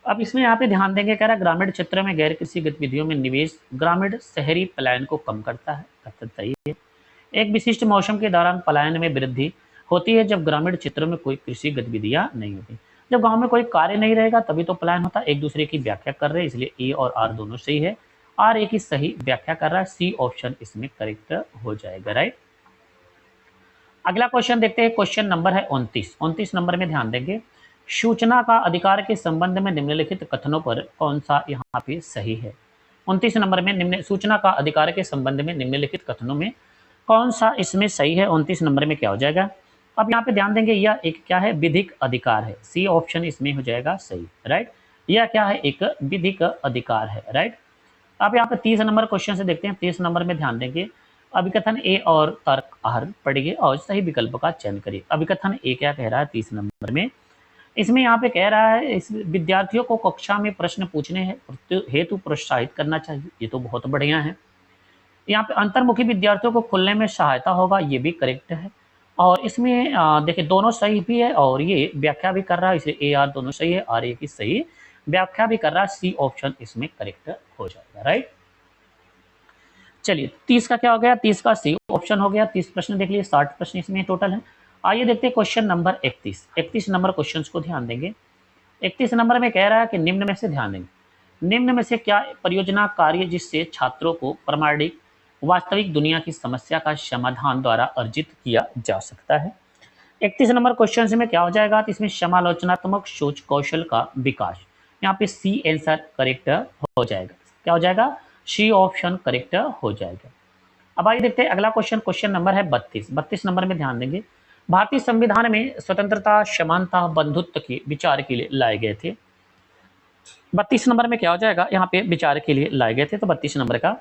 अब इसमें यहाँ पे ध्यान देंगे, कह रहा है ग्रामीण क्षेत्र में गैर कृषि गतिविधियों में निवेश ग्रामीण शहरी पलायन को कम करता है, कथन सही है। एक विशिष्ट मौसम के दौरान पलायन में वृद्धि होती है जब ग्रामीण क्षेत्रों में कोई कृषि गतिविधियां नहीं होती। जब गांव में कोई कार्य नहीं रहेगा तभी तो पलायन होता है। एक दूसरे की व्याख्या कर रहे हैं, इसलिए ए और आर दोनों सही है। आर ए की सही व्याख्या कर रहा है, सी ऑप्शन इसमें करेक्ट हो जाएगा, राइट। अगला क्वेश्चन देखते हैं, क्वेश्चन नंबर है 29। 29 नंबर में ध्यान देंगे, सूचना का अधिकार के संबंध में निम्नलिखित कथनों पर कौन सा यहाँ पे सही है। 29 नंबर में निम्न सूचना का अधिकार के संबंध में निम्नलिखित कथनों में कौन सा इसमें सही है। 29 नंबर में क्या हो जाएगा, अब यहाँ पे ध्यान देंगे, यह एक क्या है, विधिक अधिकार है, सी ऑप्शन इसमें हो जाएगा सही, राइट। यह क्या है, एक विधिक अधिकार है, राइट। अब यहाँ पे 30 नंबर क्वेश्चन से देखते हैं। 30 नंबर में ध्यान देंगे, अभिकथन ए और तर्क आर पढ़िए और सही विकल्प का चयन करिए। अभिकथन ए क्या कह रहा है 30 नंबर में, इसमें यहाँ पे कह रहा है इस विद्यार्थियों को कक्षा में प्रश्न पूछने हेतु प्रोत्साहित करना चाहिए, ये तो बहुत बढ़िया है। यहाँ पे अंतर्मुखी विद्यार्थियों को खुलने में सहायता होगा, ये भी करेक्ट है। और इसमें देखिए दोनों सही भी है और ये व्याख्या भी कर रहा है, इसलिए ए आर दोनों सही है, आर ए की सही व्याख्या भी कर रहा है, सी ऑप्शन इसमें करेक्ट हो जाएगा, राइट। चलिए 30 का क्या हो गया, 30 का सी ऑप्शन हो गया। 30 प्रश्न देख लीजिए, 60 प्रश्न इसमें टोटल है। आइए देखते हैं क्वेश्चन नंबर 31। 31 नंबर क्वेश्चन को ध्यान देंगे। 31 नंबर में कह रहा है कि निम्न में से ध्यान देंगे, निम्न में से क्या परियोजना कार्य जिससे छात्रों को प्रामाणिक वास्तविक दुनिया की समस्या का समाधान द्वारा अर्जित किया जा सकता है। 31 नंबर क्वेश्चन में क्या हो जाएगा, तो इसमें समालोचनात्मक सोच कौशल का विकास, यहाँ पे सी आंसर करेक्ट हो जाएगा। क्या हो जाएगा, सी ऑप्शन करेक्ट हो जाएगा। अब आइए देखते हैं अगला क्वेश्चन, क्वेश्चन नंबर है 32। 32 नंबर में ध्यान देंगे, भारतीय संविधान में स्वतंत्रता, समानता, बंधुत्व के विचार के लिए लाए गए थे। 32 नंबर में क्या हो जाएगा, यहाँ पे विचार के लिए लाए गए थे, तो 32 नंबर का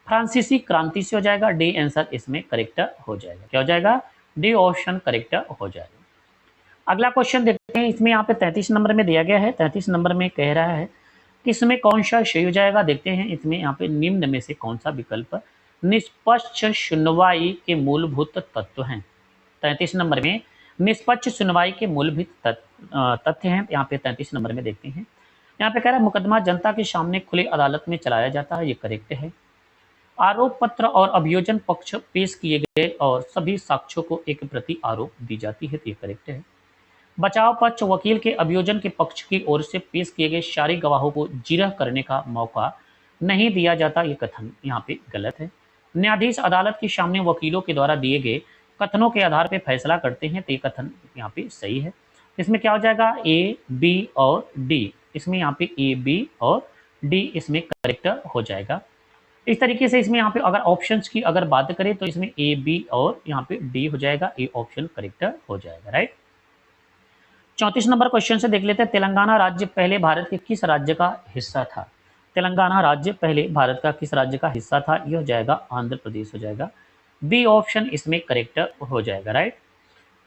फ्रांसीसी क्रांति से हो जाएगा, डी आंसर इसमें करेक्ट हो जाएगा। क्या हो जाएगा, डी ऑप्शन करेक्ट हो जाएगा। अगला क्वेश्चन देखते हैं, इसमें यहाँ पे 33 नंबर में दिया गया है। 33 नंबर में कह रहा है कि इसमें कौन सा सही हो जाएगा, देखते हैं। इसमें यहाँ पे निम्न में से कौन सा विकल्प निष्पक्ष सुनवाई के मूलभूत तत्व हैं। 33 नंबर में निष्पक्ष सुनवाई के मूलभूत तथ्य हैं, यहाँ पे 33 नंबर में देखते हैं। यहाँ पे कह रहा है मुकदमा जनता के सामने खुली अदालत में चलाया जाता है, ये करेक्ट है। आरोप पत्र और अभियोजन पक्ष पेश किए गए और सभी साक्ष्यों को एक प्रति आरोप दी जाती है, तो ये करेक्ट है। बचाव पक्ष वकील के अभियोजन के पक्ष की ओर से पेश किए गए सारे गवाहों को जिरह करने का मौका नहीं दिया जाता, ये कथन यहाँ पे गलत है। न्यायाधीश अदालत के सामने वकीलों के द्वारा दिए गए कथनों के आधार पर फैसला करते हैं, तो ये कथन यहाँ पे सही है। इसमें क्या हो जाएगा, ए बी और डी, इसमें यहाँ पे ए बी और डी इसमें करेक्ट हो जाएगा। इस तरीके से इसमें यहाँ पे अगर ऑप्शंस की अगर बात करें तो इसमें ए बी और यहाँ पे डी हो जाएगा, ए ऑप्शन करेक्ट हो जाएगा, राइट। 34 नंबर क्वेश्चन से देख लेते हैं, तेलंगाना राज्य पहले भारत के किस राज्य का हिस्सा था? तेलंगाना राज्य पहले भारत का किस राज्य का हिस्सा था? ये हो जाएगा आंध्र प्रदेश हो जाएगा, बी ऑप्शन इसमें करेक्ट हो जाएगा, राइट।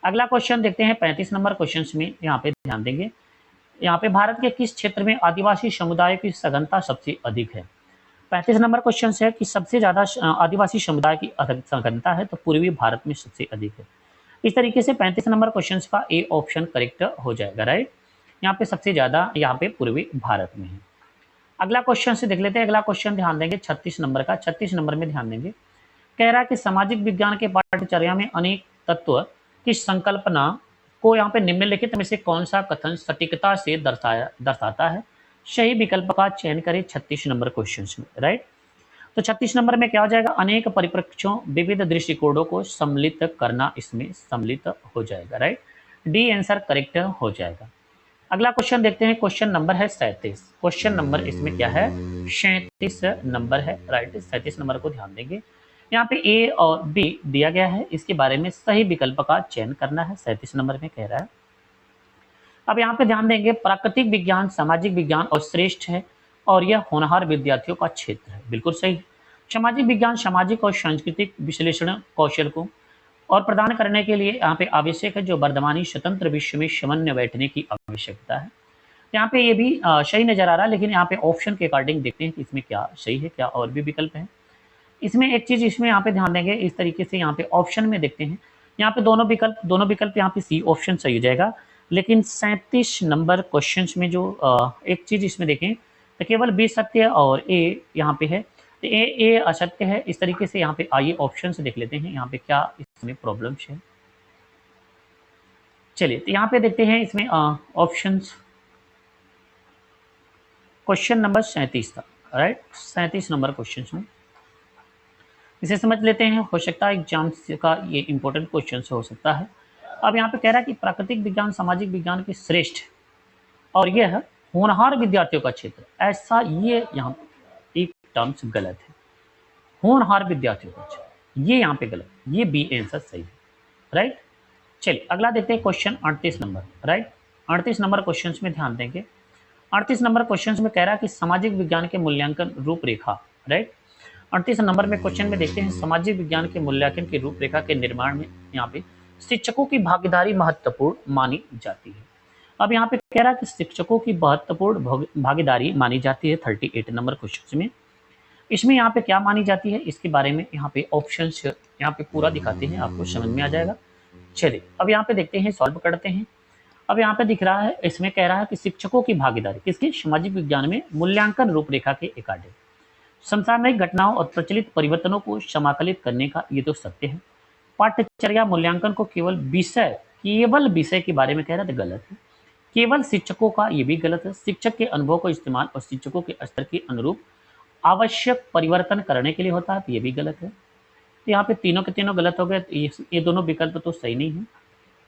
अगला क्वेश्चन देखते हैं 35 नंबर क्वेश्चन में, यहाँ पे ध्यान देंगे। यहाँ पे भारत के किस क्षेत्र में आदिवासी समुदाय की सघनता सबसे अधिक है? 35 नंबर क्वेश्चन है कि सबसे ज्यादा आदिवासी समुदाय की सघनता है, तो पूर्वी भारत में सबसे अधिक है। इस तरीके से 35 नंबर क्वेश्चन का ए ऑप्शन करेक्ट हो जाएगा, राइट। यहाँ पे सबसे ज्यादा यहाँ पे पूर्वी भारत में है। अगला क्वेश्चन से देख लेते हैं, अगला क्वेश्चन ध्यान देंगे 36 नंबर का। 36 नंबर में ध्यान देंगे, कह रहा है कि सामाजिक विज्ञान के पाठ्यचर्या में अनेक तत्व की संकल्पना को यहाँ पे निम्नलिखित में से कौन सा कथन सटीकता से दर्शाता है? सही विकल्प का चयन करें 36 नंबर क्वेश्चन में, राइट। तो 36 नंबर में क्या हो जाएगा, अनेक परिप्रेक्ष्यों विविध दृष्टिकोणों को सम्मिलित करना, इसमें सम्मिलित हो जाएगा, राइट। डी आंसर करेक्ट हो जाएगा। अगला क्वेश्चन देखते हैं, क्वेश्चन नंबर है 37। क्वेश्चन नंबर इसमें क्या है, 37 नंबर है, राइट। 37 नंबर को ध्यान देंगे, यहाँ पे ए और बी दिया गया है, इसके बारे में सही विकल्प का चयन करना है, 37 नंबर में कह रहा है। अब यहाँ पे ध्यान देंगे, प्राकृतिक विज्ञान सामाजिक विज्ञान और श्रेष्ठ है और यह होनहार विद्यार्थियों का क्षेत्र है, बिल्कुल सही। सामाजिक विज्ञान सामाजिक और सांस्कृतिक विश्लेषण कौशल को और प्रदान करने के लिए यहाँ पे आवश्यक है, जो वर्तमानी स्वतंत्र विश्व में समन्वय बैठने की आवश्यकता है। यहाँ पे ये भी सही नजर आ रहा है, लेकिन यहाँ पे ऑप्शन के अकॉर्डिंग देखते हैं कि इसमें क्या सही है, क्या और भी विकल्प है। इसमें एक चीज इसमें यहाँ पे ध्यान देंगे, इस तरीके से यहाँ पे ऑप्शन में देखते हैं, यहाँ पे दोनों विकल्प यहाँ पे सी ऑप्शन सही हो जाएगा। लेकिन 37 नंबर क्वेश्चन में जो एक चीज इसमें देखें, तो केवल बी सत्य है और ए यहाँ पे है, तो ए असत्य है। इस तरीके से यहाँ पे आइए ऑप्शन से देख लेते हैं, यहाँ पे क्या इसमें प्रॉब्लम्स है। चलिए, तो यहाँ पे देखते हैं इसमें ऑप्शंस, क्वेश्चन नंबर 37 था, राइट। 37 नंबर क्वेश्चन में इसे समझ लेते हैं, हो सकता है एग्जाम का ये इंपॉर्टेंट क्वेश्चन हो सकता है। अब यहाँ पे कह रहा है कि प्राकृतिक विज्ञान सामाजिक विज्ञान के श्रेष्ठ और यह होनहार विद्यार्थियों का क्षेत्र, ऐसा ये यहाँ एक टर्म्स गलत है, होनहार विद्यार्थियों का क्षेत्र, ये यहाँ पे गलत, ये बी आंसर सही है, राइट। चलिए अगला देखते हैं, question 38 number, right. 38 number question में ध्यान देंगे, 38 नंबर क्वेश्चन में कह रहा है कि सामाजिक विज्ञान के मूल्यांकन रूपरेखा, राइट। 38 नंबर में क्वेश्चन में देखते हैं, सामाजिक विज्ञान के मूल्यांकन की रूपरेखा के निर्माण में यहाँ पे शिक्षकों की भागीदारी महत्वपूर्ण मानी जाती है। अब यहाँ पे कह रहा है कि शिक्षकों की महत्वपूर्ण भागीदारी मानी जाती है 38 नंबर क्वेश्चन में। इसमें यहाँ पे क्या मानी जाती है, इसके बारे में यहाँ पे ऑप्शन यहाँ पे पूरा दिखाते हैं, आपको समझ में आ जाएगा। चलिए अब यहाँ पे देखते हैं, सॉल्व करते हैं। अब यहाँ पे दिख रहा है, इसमें कह रहा है कि शिक्षकों की भागीदारी किसकी, सामाजिक विज्ञान में मूल्यांकन रूपरेखा के अकॉर्डिंग समसामयिक घटनाओं और प्रचलित परिवर्तनों को समाकलित करने का ये तो सत्य है। पाठ्यचर्या मूल्यांकन को केवल विषय के बारे में कह रहा था, गलत है। केवल शिक्षकों का, ये भी गलत है। शिक्षक के अनुभव को इस्तेमाल और शिक्षकों के स्तर के अनुरूप आवश्यक परिवर्तन करने के लिए होता है, तो ये भी गलत है। तो यहाँ पे तीनों के तीनों गलत हो गए, तो ये दोनों विकल्प तो सही नहीं है।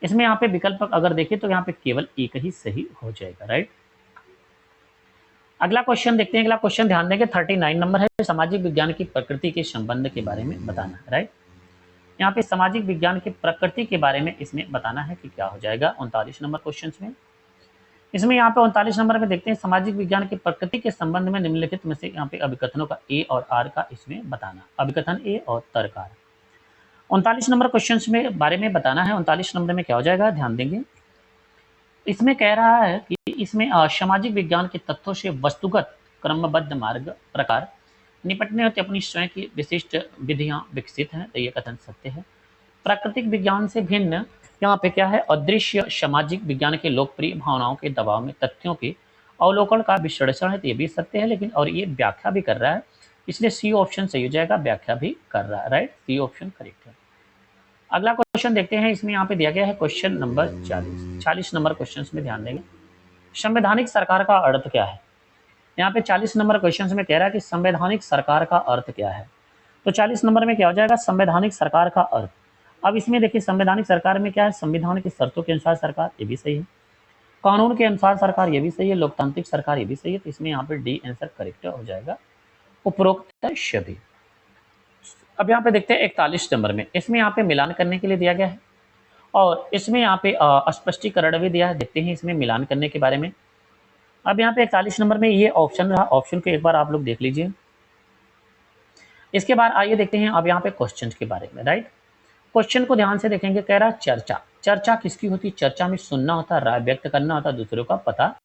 इसमें यहाँ पे विकल्प अगर देखें तो यहाँ पे केवल एक ही सही हो जाएगा, राइट। अगला क्वेश्चन देखते हैं, अगला क्वेश्चन ध्यान देंगे 39 नंबर है, सामाजिक विज्ञान की प्रकृति के संबंध के बारे में बताना, राइट। यहाँ पे सामाजिक विज्ञान की प्रकृति के बारे में इसमें बताना है कि क्या हो जाएगा 39 नंबर क्वेश्चन में। इसमें यहाँ पे 39 नंबर में देखते हैं, सामाजिक विज्ञान की प्रकृति के संबंध में निम्नलिखित में से यहाँ पे अभिकथनों का ए और आर का इसमें बताना, अभिकथन ए और तर्क आर। 39 नंबर क्वेश्चन में बारे में बताना है। 39 नंबर में क्या हो जाएगा, ध्यान देंगे। इसमें कह रहा है कि इसमें सामाजिक विज्ञान के तत्वों से वस्तुगत क्रमबद्ध मार्ग प्रकार निपटने होते अपनी स्वयं की विशिष्ट विधियां विकसित हैं, तो ये कथन सत्य है। प्राकृतिक विज्ञान से भिन्न यहाँ पे क्या है, अदृश्य सामाजिक विज्ञान के लोकप्रिय भावनाओं के दबाव में तथ्यों के अवलोकन का विश्लेषण है तो ये भी सत्य है, लेकिन और ये व्याख्या भी कर रहा है, इसलिए सी ऑप्शन सही हो जाएगा, व्याख्या भी कर रहा है, राइट, सी ऑप्शन करेक्ट है। अगला क्वेश्चन देखते हैं, इसमें यहाँ पे दिया गया है क्वेश्चन नंबर 40 नंबर क्वेश्चन में ध्यान देंगे। संवैधानिक सरकार का अर्थ क्या है? यहाँ पे 40 नंबर क्वेश्चन में कह रहा है कि संवैधानिक सरकार का अर्थ क्या है। तो 40 नंबर में क्या हो जाएगा, संवैधानिक सरकार का अर्थ। अब इसमें देखिए संवैधानिक सरकार में क्या है, संविधान की शर्तों के अनुसार सरकार, ये भी सही है, कानून के अनुसार सरकार, ये भी सही है, लोकतांत्रिक सरकार, ये भी सही है। तो इसमें यहाँ पे डी आंसर करेक्ट हो जाएगा, उपरोक्त सभी। अब यहाँ पे देखते हैं 41 नंबर में, इसमें यहाँ पे मिलान करने के लिए दिया गया है और इसमें यहाँ पे स्पष्टीकरण भी दिया है। देखते हैं इसमें मिलान करने के बारे में। अब यहाँ पे 41 नंबर में ये ऑप्शन रहा, ऑप्शन को एक बार आप लोग देख लीजिए। इसके बाद आइए देखते हैं अब यहाँ पे क्वेश्चन के बारे में, राइट। क्वेश्चन को ध्यान से देखेंगे, कह रहा चर्चा, चर्चा किसकी होती है? चर्चा में सुनना होता है, राय व्यक्त करना होता है, दूसरों का पता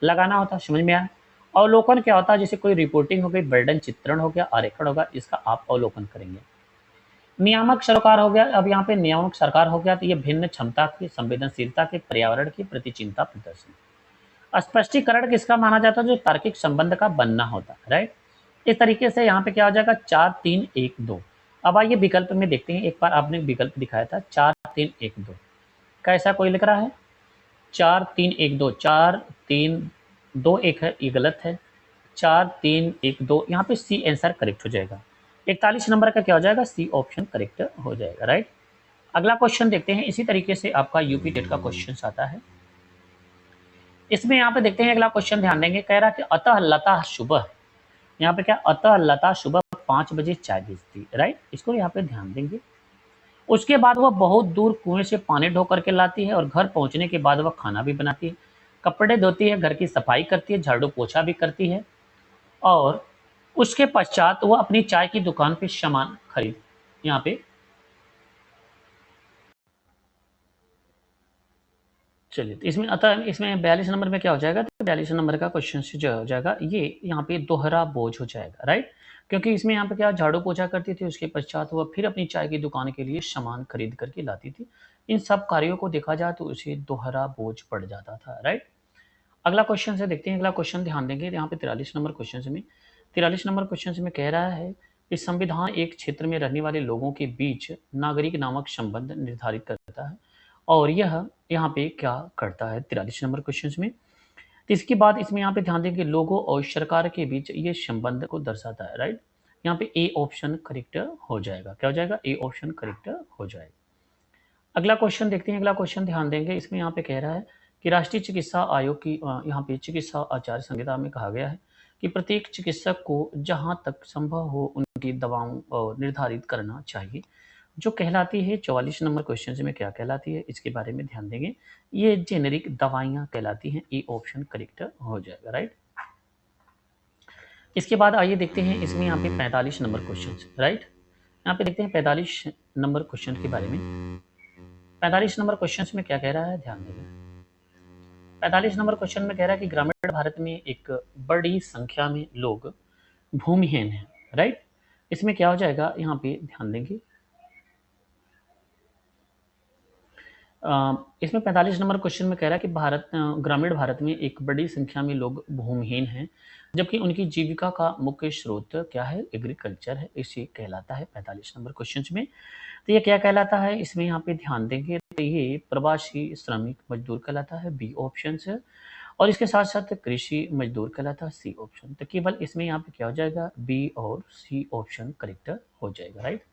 लगाना होता है, समझ में आया। अवलोकन क्या होता है? जैसे कोई रिपोर्टिंग हो गई, वर्णन चित्रण हो गया, आरेखन होगा, इसका आप अवलोकन करेंगे। नियामक सरकार हो गया, अब यहाँ पे नियामक सरकार हो गया तो ये भिन्न क्षमता की, संवेदनशीलता के, पर्यावरण की प्रति चिंता प्रदर्शन। स्पष्टीकरण किसका माना जाता है? जो तार्किक संबंध का बनना होता है, राइट। इस तरीके से यहाँ पे क्या हो जाएगा, 4 3 1 2। अब आइए विकल्प में देखते हैं, एक बार आपने विकल्प दिखाया था 4 3 1 2, कैसा कोई लिख रहा है 4 3 1 2, 4 3 2 1 है, ये गलत है, 4 3 1 2, यहाँ पे सी आंसर करेक्ट हो जाएगा। 41 नंबर का क्या हो जाएगा, सी ऑप्शन करेक्ट हो जाएगा, राइट। अगला क्वेश्चन देखते हैं, इसी तरीके से आपका यूपी टेट का क्वेश्चन आता है। इसमें यहाँ पे देखते हैं अगला क्वेश्चन, ध्यान देंगे, कह रहा कि अतः लता सुबह, यहाँ पे क्या, अतः लता सुबह 5 बजे चाय बेचती, राइट, इसको यहाँ पे ध्यान देंगे। उसके बाद वह बहुत दूर कुएं से पानी ढो करके लाती है और घर पहुंचने के बाद वह खाना भी बनाती है, कपड़े धोती है, घर की सफाई करती है, झाड़ू पोछा भी करती है और उसके पश्चात वह अपनी चाय की दुकान पे सामान खरीद, यहाँ पे चलिए, तो इसमें अतः इसमें 42 नंबर में क्या हो जाएगा, तो 42 नंबर का क्वेश्चन जो हो जाएगा ये यहाँ पे दोहरा बोझ हो जाएगा, राइट। क्योंकि इसमें यहाँ पे क्या, झाड़ू पोछा करती थी, उसके पश्चात वह फिर अपनी चाय की दुकान के लिए सामान खरीद करके लाती थी। इन सब कार्यों को देखा जाए तो उसे दोहरा बोझ पड़ जाता था, राइट। अगला क्वेश्चन से देखते हैं, अगला क्वेश्चन ध्यान देंगे यहाँ पे 43 नंबर क्वेश्चन में, 43 नंबर क्वेश्चन में कह रहा है कि संविधान एक क्षेत्र में रहने वाले लोगों के बीच नागरिक नामक संबंध निर्धारित करता है और यह यहाँ पे क्या करता है 43 नंबर क्वेश्चन में। तो इसके बाद इसमें यहाँ पे ध्यान देंगे, लोगों और सरकार के बीच ये संबंध को दर्शाता है, राइट। यहाँ पे ए ऑप्शन करेक्ट हो जाएगा, क्या हो जाएगा, ए ऑप्शन करेक्ट हो जाएगा। अगला क्वेश्चन देखते हैं, अगला क्वेश्चन ध्यान देंगे, इसमें यहाँ पे कह रहा है कि राष्ट्रीय चिकित्सा आयोग की यहाँ पे चिकित्सा आचार संहिता में कहा गया है कि प्रत्येक चिकित्सक को जहाँ तक संभव हो उनकी दवाओं को निर्धारित करना चाहिए, जो कहलाती है 44 नंबर क्वेश्चन में क्या कहलाती है, इसके बारे में ध्यान देंगे, ये जेनेरिक दवाइयाँ कहलाती हैं, ए ऑप्शन करेक्ट हो जाएगा, राइट। इसके बाद आइए देखते हैं इसमें यहाँ पे 45 नंबर क्वेश्चन, राइट। यहाँ पे देखते हैं 45 नंबर क्वेश्चन के बारे में। 45 नंबर क्वेश्चन में क्या कह रहा है, ध्यान देंगे। 45 नंबर क्वेश्चन में कह रहा है कि ग्रामीण भारत में एक बड़ी संख्या में लोग भूमिहीन हैं, राइट। इसमें क्या हो जाएगा, यहाँ पे ध्यान देंगे, इसमें 45 नंबर क्वेश्चन में कह रहा है कि ग्रामीण भारत में एक बड़ी संख्या में लोग भूमिहीन हैं, जबकि उनकी जीविका का मुख्य स्रोत क्या है, एग्रीकल्चर है, इसे कहलाता है 45 नंबर क्वेश्चन में। तो ये क्या कहलाता है, इसमें यहाँ पे ध्यान देंगे तो ये प्रवासी श्रमिक मजदूर कहलाता है, बी ऑप्शन से, और इसके साथ साथ कृषि मजदूर कहलाता है, सी ऑप्शन। तो केवल इसमें यहाँ पे क्या हो जाएगा, बी और सी ऑप्शन करेक्ट हो जाएगा, राइट।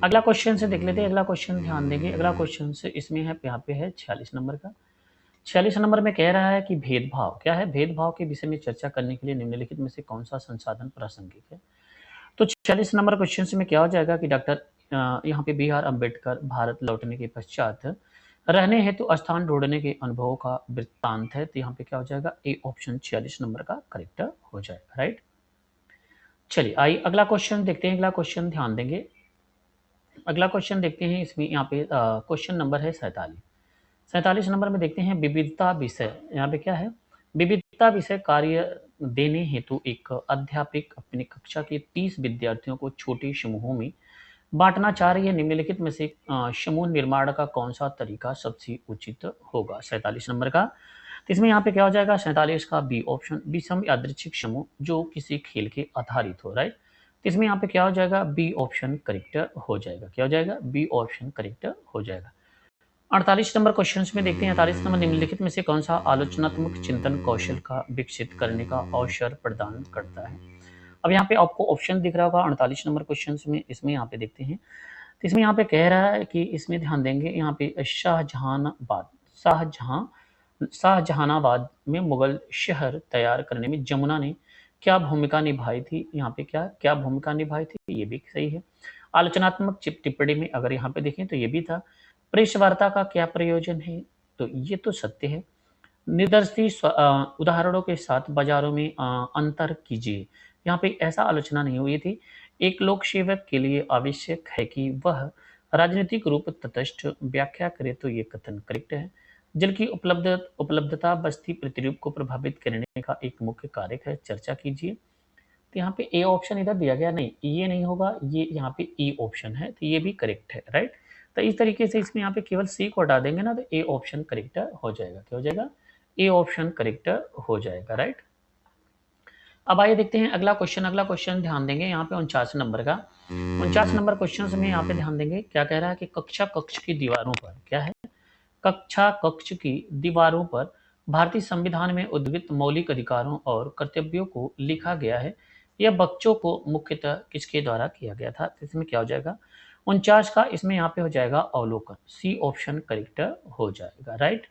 अगला क्वेश्चन से देख लेते हैं, अगला क्वेश्चन ध्यान देंगे, अगला क्वेश्चन से इसमें है, यहाँ पे है 46 नंबर का। 46 नंबर में कह रहा है कि भेदभाव क्या है, भेदभाव के विषय में चर्चा करने के लिए निम्नलिखित में से कौन सा संसाधन प्रासंगिक है। तो 46 नंबर क्वेश्चन में क्या हो जाएगा कि डॉक्टर यहाँ पे बी आर अम्बेडकर भारत लौटने के पश्चात रहने हेतु स्थान ढूंढने के अनुभवों का वृत्तांत है, तो यहाँ पे क्या हो जाएगा, ए ऑप्शन 46 नंबर का करेक्ट हो जाएगा, राइट। चलिए आइए अगला क्वेश्चन देखते हैं, अगला क्वेश्चन ध्यान देंगे, अगला क्वेश्चन देखते हैं, इसमें यहाँ पे क्वेश्चन नंबर है 47 नंबर में देखते हैं, विविधता विषय, यहाँ पे क्या है, विविधता विषय कार्य देने हेतु एक अध्यापक अपनी कक्षा के 30 विद्यार्थियों को छोटे समूहों में बांटना चाह रही है, निम्नलिखित में से समूह निर्माण का कौन सा तरीका सबसे उचित होगा, 47 नंबर का। तो इसमें यहाँ पे क्या हो जाएगा 47 का बी ऑप्शन, विषम यादृच्छिक समूह जो किसी खेल के आधारित हो, राइट। तो इसमें यहाँ पे क्या हो जाएगा बी ऑप्शन करेक्ट हो जाएगा, क्या हो जाएगा बी ऑप्शन करेक्ट हो जाएगा। 48 नंबर क्वेश्चन में देखते हैं 48 नंबर निम्नलिखित में से कौन सा आलोचनात्मक चिंतन कौशल का विकसित करने का अवसर प्रदान करता है। अब यहाँ पे आपको ऑप्शन दिख रहा होगा 48 नंबर क्वेश्चन में, इसमें यहाँ पे देखते हैं। तो इसमें यहाँ पे कह रहा है कि इसमें ध्यान देंगे यहाँ पे शाहजहानाबाद में मुगल शहर तैयार करने में जमुना ने क्या भूमिका निभाई थी, यहाँ पे क्या क्या भूमिका निभाई थी, ये भी सही है। आलोचनात्मक टिप्पणी में अगर यहाँ पे देखें तो ये भी था। प्रेस वार्ता का क्या प्रयोजन है, तो ये तो सत्य है। निदर्शी उदाहरणों के साथ बाजारों में अंतर कीजिए, यहाँ पे ऐसा आलोचना नहीं हुई थी। एक लोक सेवक के लिए आवश्यक है कि वह राजनीतिक रूप तटस्थ व्याख्या करे, तो ये कथन करेक्ट है। जल की उपलब्धता बस्ती प्रतिरूप को प्रभावित करने का एक मुख्य कारक है, चर्चा कीजिए। तो यहाँ पे ए ऑप्शन इधर दिया गया, नहीं ये नहीं होगा, ये यहाँ पे ई ऑप्शन है, तो ये भी करेक्ट है, राइट। तो इस तरीके से इसमें यहाँ पे केवल सी को हटा देंगे ना, तो ए ऑप्शन करेक्ट हो जाएगा, क्या हो जाएगा ए ऑप्शन करेक्ट हो जाएगा, राइट। अब आइए देखते हैं अगला क्वेश्चन ध्यान देंगे यहाँ पे 49 नंबर का। 49 नंबर क्वेश्चन में यहाँ पे ध्यान देंगे, क्या कह रहा है कि कक्षा कक्ष की दीवारों पर, क्या है कक्षा कक्ष की दीवारों पर भारतीय संविधान में उद्घोषित मौलिक अधिकारों और कर्तव्यों को लिखा गया है। यह बच्चों को मुख्यतः किसके द्वारा किया गया था, तो इसमें क्या हो जाएगा 49 का, इसमें यहाँ पे हो जाएगा अवलोकन, सी ऑप्शन करेक्ट हो जाएगा, राइट।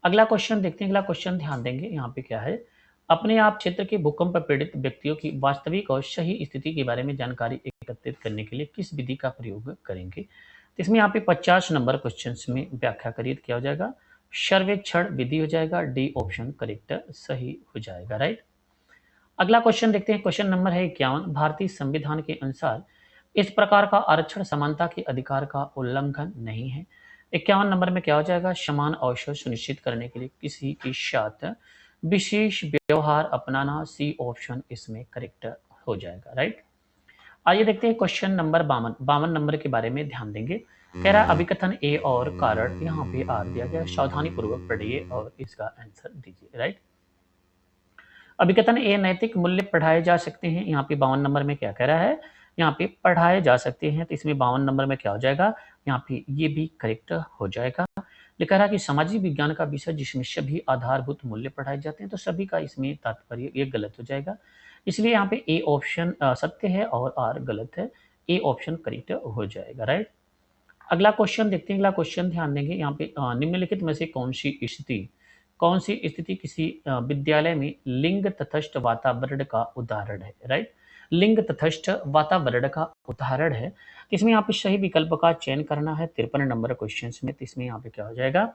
अगला क्वेश्चन देखते हैं, अगला क्वेश्चन ध्यान देंगे यहाँ पे क्या है, अपने आप क्षेत्र के भूकंप पीड़ित व्यक्तियों की वास्तविक और सही स्थिति के बारे में जानकारी एकत्रित करने के लिए किस विधि का प्रयोग करेंगे। तो इसमें यहाँ पे 50 नंबर क्वेश्चन में व्याख्या करिए, क्या हो जाएगा सर्वेक्षण विधि हो जाएगा, डी ऑप्शन करेक्ट सही हो जाएगा, राइट। अगला क्वेश्चन देखते हैं, क्वेश्चन नंबर है 51, भारतीय संविधान के अनुसार इस प्रकार का आरक्षण समानता के अधिकार का उल्लंघन नहीं है। 51 नंबर में क्या हो जाएगा समान अवसर सुनिश्चित करने के लिए किसी के साथ विशेष व्यवहार अपनाना, सी ऑप्शन इसमें करेक्ट हो जाएगा, राइट। आइए देखते हैं क्वेश्चन नंबर 52 नंबर के बारे में ध्यान देंगे। कह रहा है अभिकथन ए और कारण यहाँ पे आर दिया गया, सावधानी पूर्वक पढ़िए और इसका आंसर दीजिए, राइट। अभिकथन ए नैतिक मूल्य पढ़ाए जा सकते हैं, यहाँ पे 52 नंबर में क्या कह रहा है यहाँ पे पढ़ाए जा सकते हैं, तो इसमें 52 नंबर में क्या हो जाएगा यहाँ पे ये भी करेक्ट हो जाएगा। लिखा रहा कि सामाजिक विज्ञान का विषय जिसमें सभी आधारभूत मूल्य पढ़ाए जाते हैं, तो सभी का इसमें तात्पर्य ये गलत हो जाएगा, इसलिए यहाँ पे ए ऑप्शन सत्य है और आर गलत है, ए ऑप्शन करेक्ट हो जाएगा, राइट। अगला क्वेश्चन देखते हैं, अगला क्वेश्चन ध्यान देंगे यहाँ पे निम्नलिखित में से कौन सी स्थिति किसी विद्यालय में लिंग तटस्थ वातावरण का उदाहरण है, राइट। लिंग तटस्थ वातावरण का उदाहरण है, इसमें यहाँ पे सही विकल्प का चयन करना है 53 नंबर क्वेश्चन में, तो इसमें यहाँ पे क्या हो जाएगा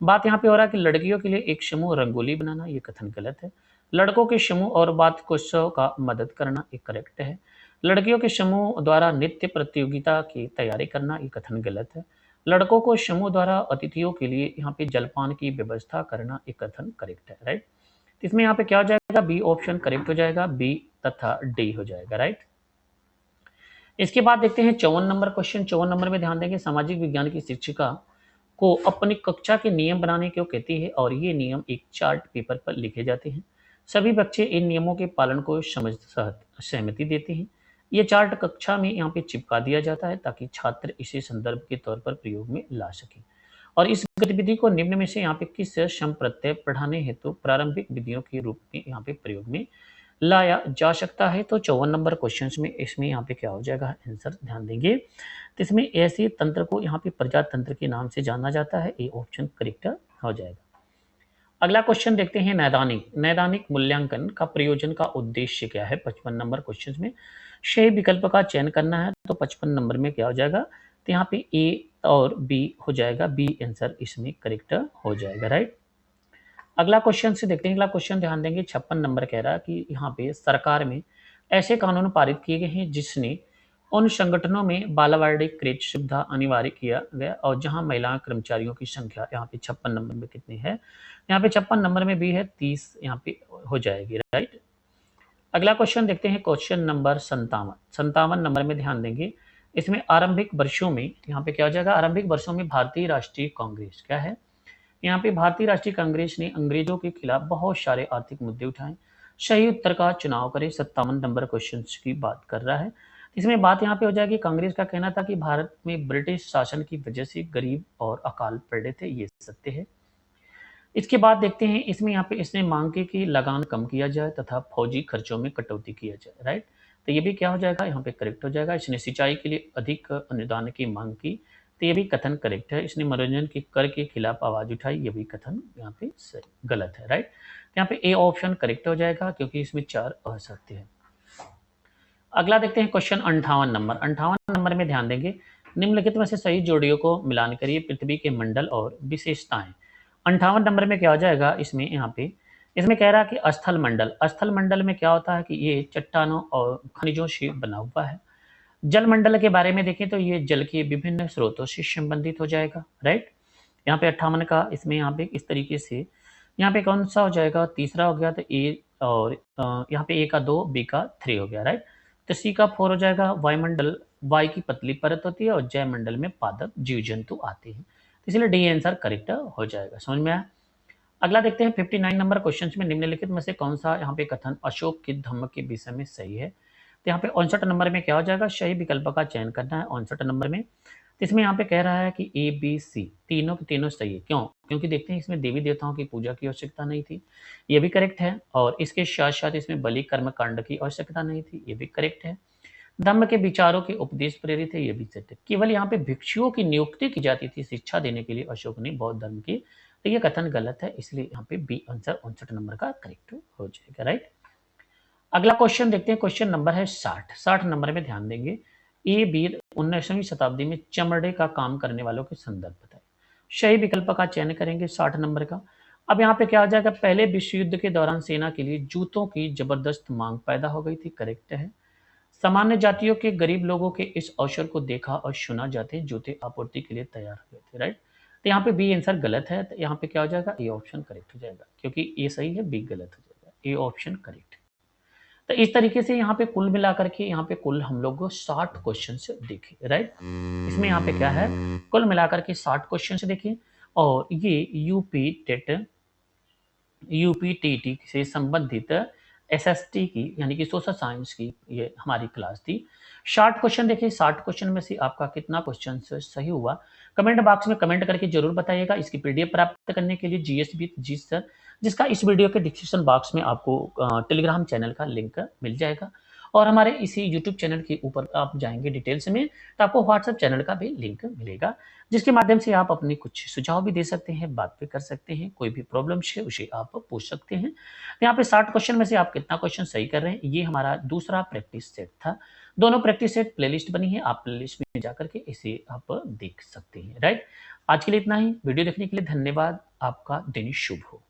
बात यहाँ पे हो रहा है कि लड़कियों के लिए एक समूह रंगोली बनाना, ये कथन गलत है। लड़कों के समूह और वार्षिकोत्सव का मदद करना, ये करेक्ट है। लड़कियों के समूह द्वारा नृत्य प्रतियोगिता की तैयारी करना, ये कथन गलत है। लड़कों को समूह द्वारा अतिथियों के लिए यहाँ पे जलपान की व्यवस्था करना, ये कथन करेक्ट है, राइट। इसमें यहाँ पे क्या हो जाएगा बी ऑप्शन करेक्ट हो जाएगा, बी तथा डी हो जाएगा, राइट। इसके बाद देखते हैं 54 नंबर क्वेश्चन। 54 नंबर में ध्यान देंगे सामाजिक विज्ञान की शिक्षिका को अपनी कक्षा के नियम बनाने क्यों कहती है, और ये नियम एक चार्ट पेपर पर लिखे जाते हैं। सभी बच्चे इन नियमों के पालन को सहमति देते हैं। ये चार्ट कक्षा में यहाँ पे चिपका दिया जाता है ताकि छात्र इसे संदर्भ के तौर पर प्रयोग में ला सकें। और इस गतिविधि को निम्न में से यहाँ पे किस सम प्रत्यय पढ़ाने हेतु प्रारंभिक विधियों के रूप में यहाँ पे प्रयोग में लाया जा सकता है। तो 54 नंबर क्वेश्चन में इसमें यहाँ पे क्या हो जाएगा आंसर ध्यान देंगे, तो इसमें ऐसे तंत्र को यहाँ पे प्रजातंत्र के नाम से जाना जाता है, ए ऑप्शन करेक्ट हो जाएगा। अगला क्वेश्चन देखते हैं नैदानिक मूल्यांकन का प्रयोजन का उद्देश्य क्या है। 55 नंबर क्वेश्चन में सही विकल्प का चयन करना है, तो 55 नंबर में क्या हो जाएगा तो यहाँ पे ए और बी हो जाएगा, बी आंसर इसमें करेक्ट हो जाएगा, राइट। अगला क्वेश्चन से देखते हैं, अगला क्वेश्चन ध्यान देंगे 56 नंबर कह रहा है कि यहाँ पे सरकार में ऐसे कानून पारित किए गए हैं जिसने उन संगठनों में बालवाड़ी क्रेच सुविधा अनिवार्य किया गया और जहां महिला कर्मचारियों की संख्या यहाँ पे 56 नंबर में कितनी है, यहाँ पे 56 नंबर में भी है 30 यहाँ पे हो जाएगी, राइट। अगला क्वेश्चन देखते हैं क्वेश्चन नंबर 57 नंबर में ध्यान देंगे, इसमें आरंभिक वर्षों में यहाँ पे क्या हो जाएगा आरंभिक वर्षों में भारतीय राष्ट्रीय कांग्रेस क्या है यहाँ पे भारतीय राष्ट्रीय कांग्रेस ने अंग्रेजों के खिलाफ बहुत सारे आर्थिक मुद्दे उठाए। सही उत्तर का चुनाव करें, 57 नंबर क्वेश्चन की बात कर रहा है। इसमें बात यहाँ पे हो जाएगी, कांग्रेस का कहना था कि भारत में ब्रिटिश शासन की वजह से गरीब और अकाल पड़ रहे थे, ये सत्य है। इसके बाद देखते हैं, इसमें यहाँ पे इसने मांग की कि लगान कम किया जाए तथा फौजी खर्चों में कटौती किया जाए, राइट। तो ये भी क्या हो जाएगा, यहाँ पे करेक्ट हो जाएगा। इसने सिंचाई के लिए अधिक अनुदान की मांग की, तो ये भी कथन करेक्ट है। इसने मनोरंजन के कर के खिलाफ आवाज उठाई, ये भी कथन यहाँ पे सही गलत है, राइट। यहाँ पे ए ऑप्शन करेक्ट हो जाएगा क्योंकि इसमें 4 असत्य है। अगला देखते हैं क्वेश्चन 58 नंबर। 58 नंबर में ध्यान देंगे, निम्नलिखित में से सही जोड़ियों को मिलान करिए, पृथ्वी के मंडल और विशेषताएं। 58 नंबर में क्या हो जाएगा, इसमें यहाँ पे इसमें कह रहा है कि स्थल मंडल। स्थल मंडल में क्या होता है कि ये चट्टानों और खनिजों से बना हुआ है। जल मंडल के बारे में देखें तो ये जल के विभिन्न स्रोतों से संबंधित हो जाएगा, राइट। यहाँ पे 58 का इसमें यहाँ पे इस तरीके से यहाँ पे कौन सा हो जाएगा, तीसरा हो गया, तो ए और यहाँ पे ए का 2, बी का 3 हो गया, राइट। तो सी का 4 हो जाएगा। वायुमंडल, वायु की पतली परत होती है और जयमंडल में पादप जीव जंतु आते हैं, तो इसलिए डी आंसर करेक्ट हो जाएगा। समझ में आया। अगला देखते हैं 59 नंबर क्वेश्चन में, निम्नलिखित में से कौन सा यहाँ पे कथन अशोक के धम्म के विषय में सही है। तो यहाँ पे 59 नंबर में क्या हो जाएगा, सही विकल्प का चयन करना है 59 नंबर में। तो इसमें यहाँ पे कह रहा है कि ए बी सी तीनों के तीनों सही है। क्यों? क्योंकि देखते हैं इसमें देवी देवताओं की पूजा की आवश्यकता नहीं थी, ये भी करेक्ट है। और इसके साथ साथ इसमें बलि कर्म कांड की आवश्यकता नहीं थी, ये भी करेक्ट है। धम्म के विचारों के उपदेश प्रेरित है, ये भी सत्य। केवल यहाँ पे भिक्षुओं की नियुक्ति की जाती थी शिक्षा देने के लिए अशोक ने बौद्ध धर्म की, तो ये कथन गलत है, इसलिए यहाँ पे बी आंसर 59 नंबर का करेक्ट हो जाएगा, राइट। अगला क्वेश्चन देखते हैं, क्वेश्चन नंबर है 60 नंबर में ध्यान देंगे। ए वीर 19वीं शताब्दी में चमड़े का काम करने वालों के संदर्भ बताए। सही विकल्प का चयन करेंगे 60 नंबर का। अब यहाँ पे क्या आ जाएगा, पहले विश्व युद्ध के दौरान सेना के लिए जूतों की जबरदस्त मांग पैदा हो गई थी, करेक्ट है। सामान्य जातियों के गरीब लोगों के इस अवसर को देखा और सुना जाते जूते आपूर्ति के लिए तैयार हुए थे, राइट। तो यहाँ पे बी आंसर गलत है, तो यहाँ पे क्या हो जाएगा, ए ऑप्शन करेक्ट हो जाएगा, क्योंकि ए सही है, बी गलत हो जाएगा, ए ऑप्शन करेक्ट है। तो इस तरीके से यहाँ पे कुल मिलाकर के यहाँ पे कुल हम लोग 60 क्वेश्चन देखे, राइट। इसमें यहाँ पे क्या है, कुल मिलाकर के 60 क्वेश्चन देखे। और ये यूपीटीटी से संबंधित एसएसटी की यानी कि सोशल साइंस की ये हमारी क्लास थी। 60 क्वेश्चन देखिए, 60 क्वेश्चन में से आपका कितना क्वेश्चन सही हुआ कमेंट बॉक्स में कमेंट करके जरूर बताइएगा। इसकी पीडीएफ प्राप्त करने के लिए जीएस विद जी सर, जिसका इस वीडियो के डिस्क्रिप्शन बॉक्स में आपको टेलीग्राम चैनल का लिंक मिल जाएगा, और हमारे इसी यूट्यूब चैनल के ऊपर आप जाएंगे डिटेल्स में तो आपको व्हाट्सएप चैनल का भी लिंक मिलेगा, जिसके माध्यम से आप अपने कुछ सुझाव भी दे सकते हैं, बात भी कर सकते हैं, कोई भी प्रॉब्लम है उसे आप पूछ सकते हैं। तो यहाँ पे 60 क्वेश्चन में से आप कितना क्वेश्चन सही कर रहे हैं, ये हमारा दूसरा प्रैक्टिस सेट था। दोनों प्रैक्टिस सेट प्लेलिस्ट बनी है, आप प्लेलिस्ट में जाकर के इसे आप देख सकते हैं, राइट। आज के लिए इतना ही। वीडियो देखने के लिए धन्यवाद। आपका दिन शुभ हो।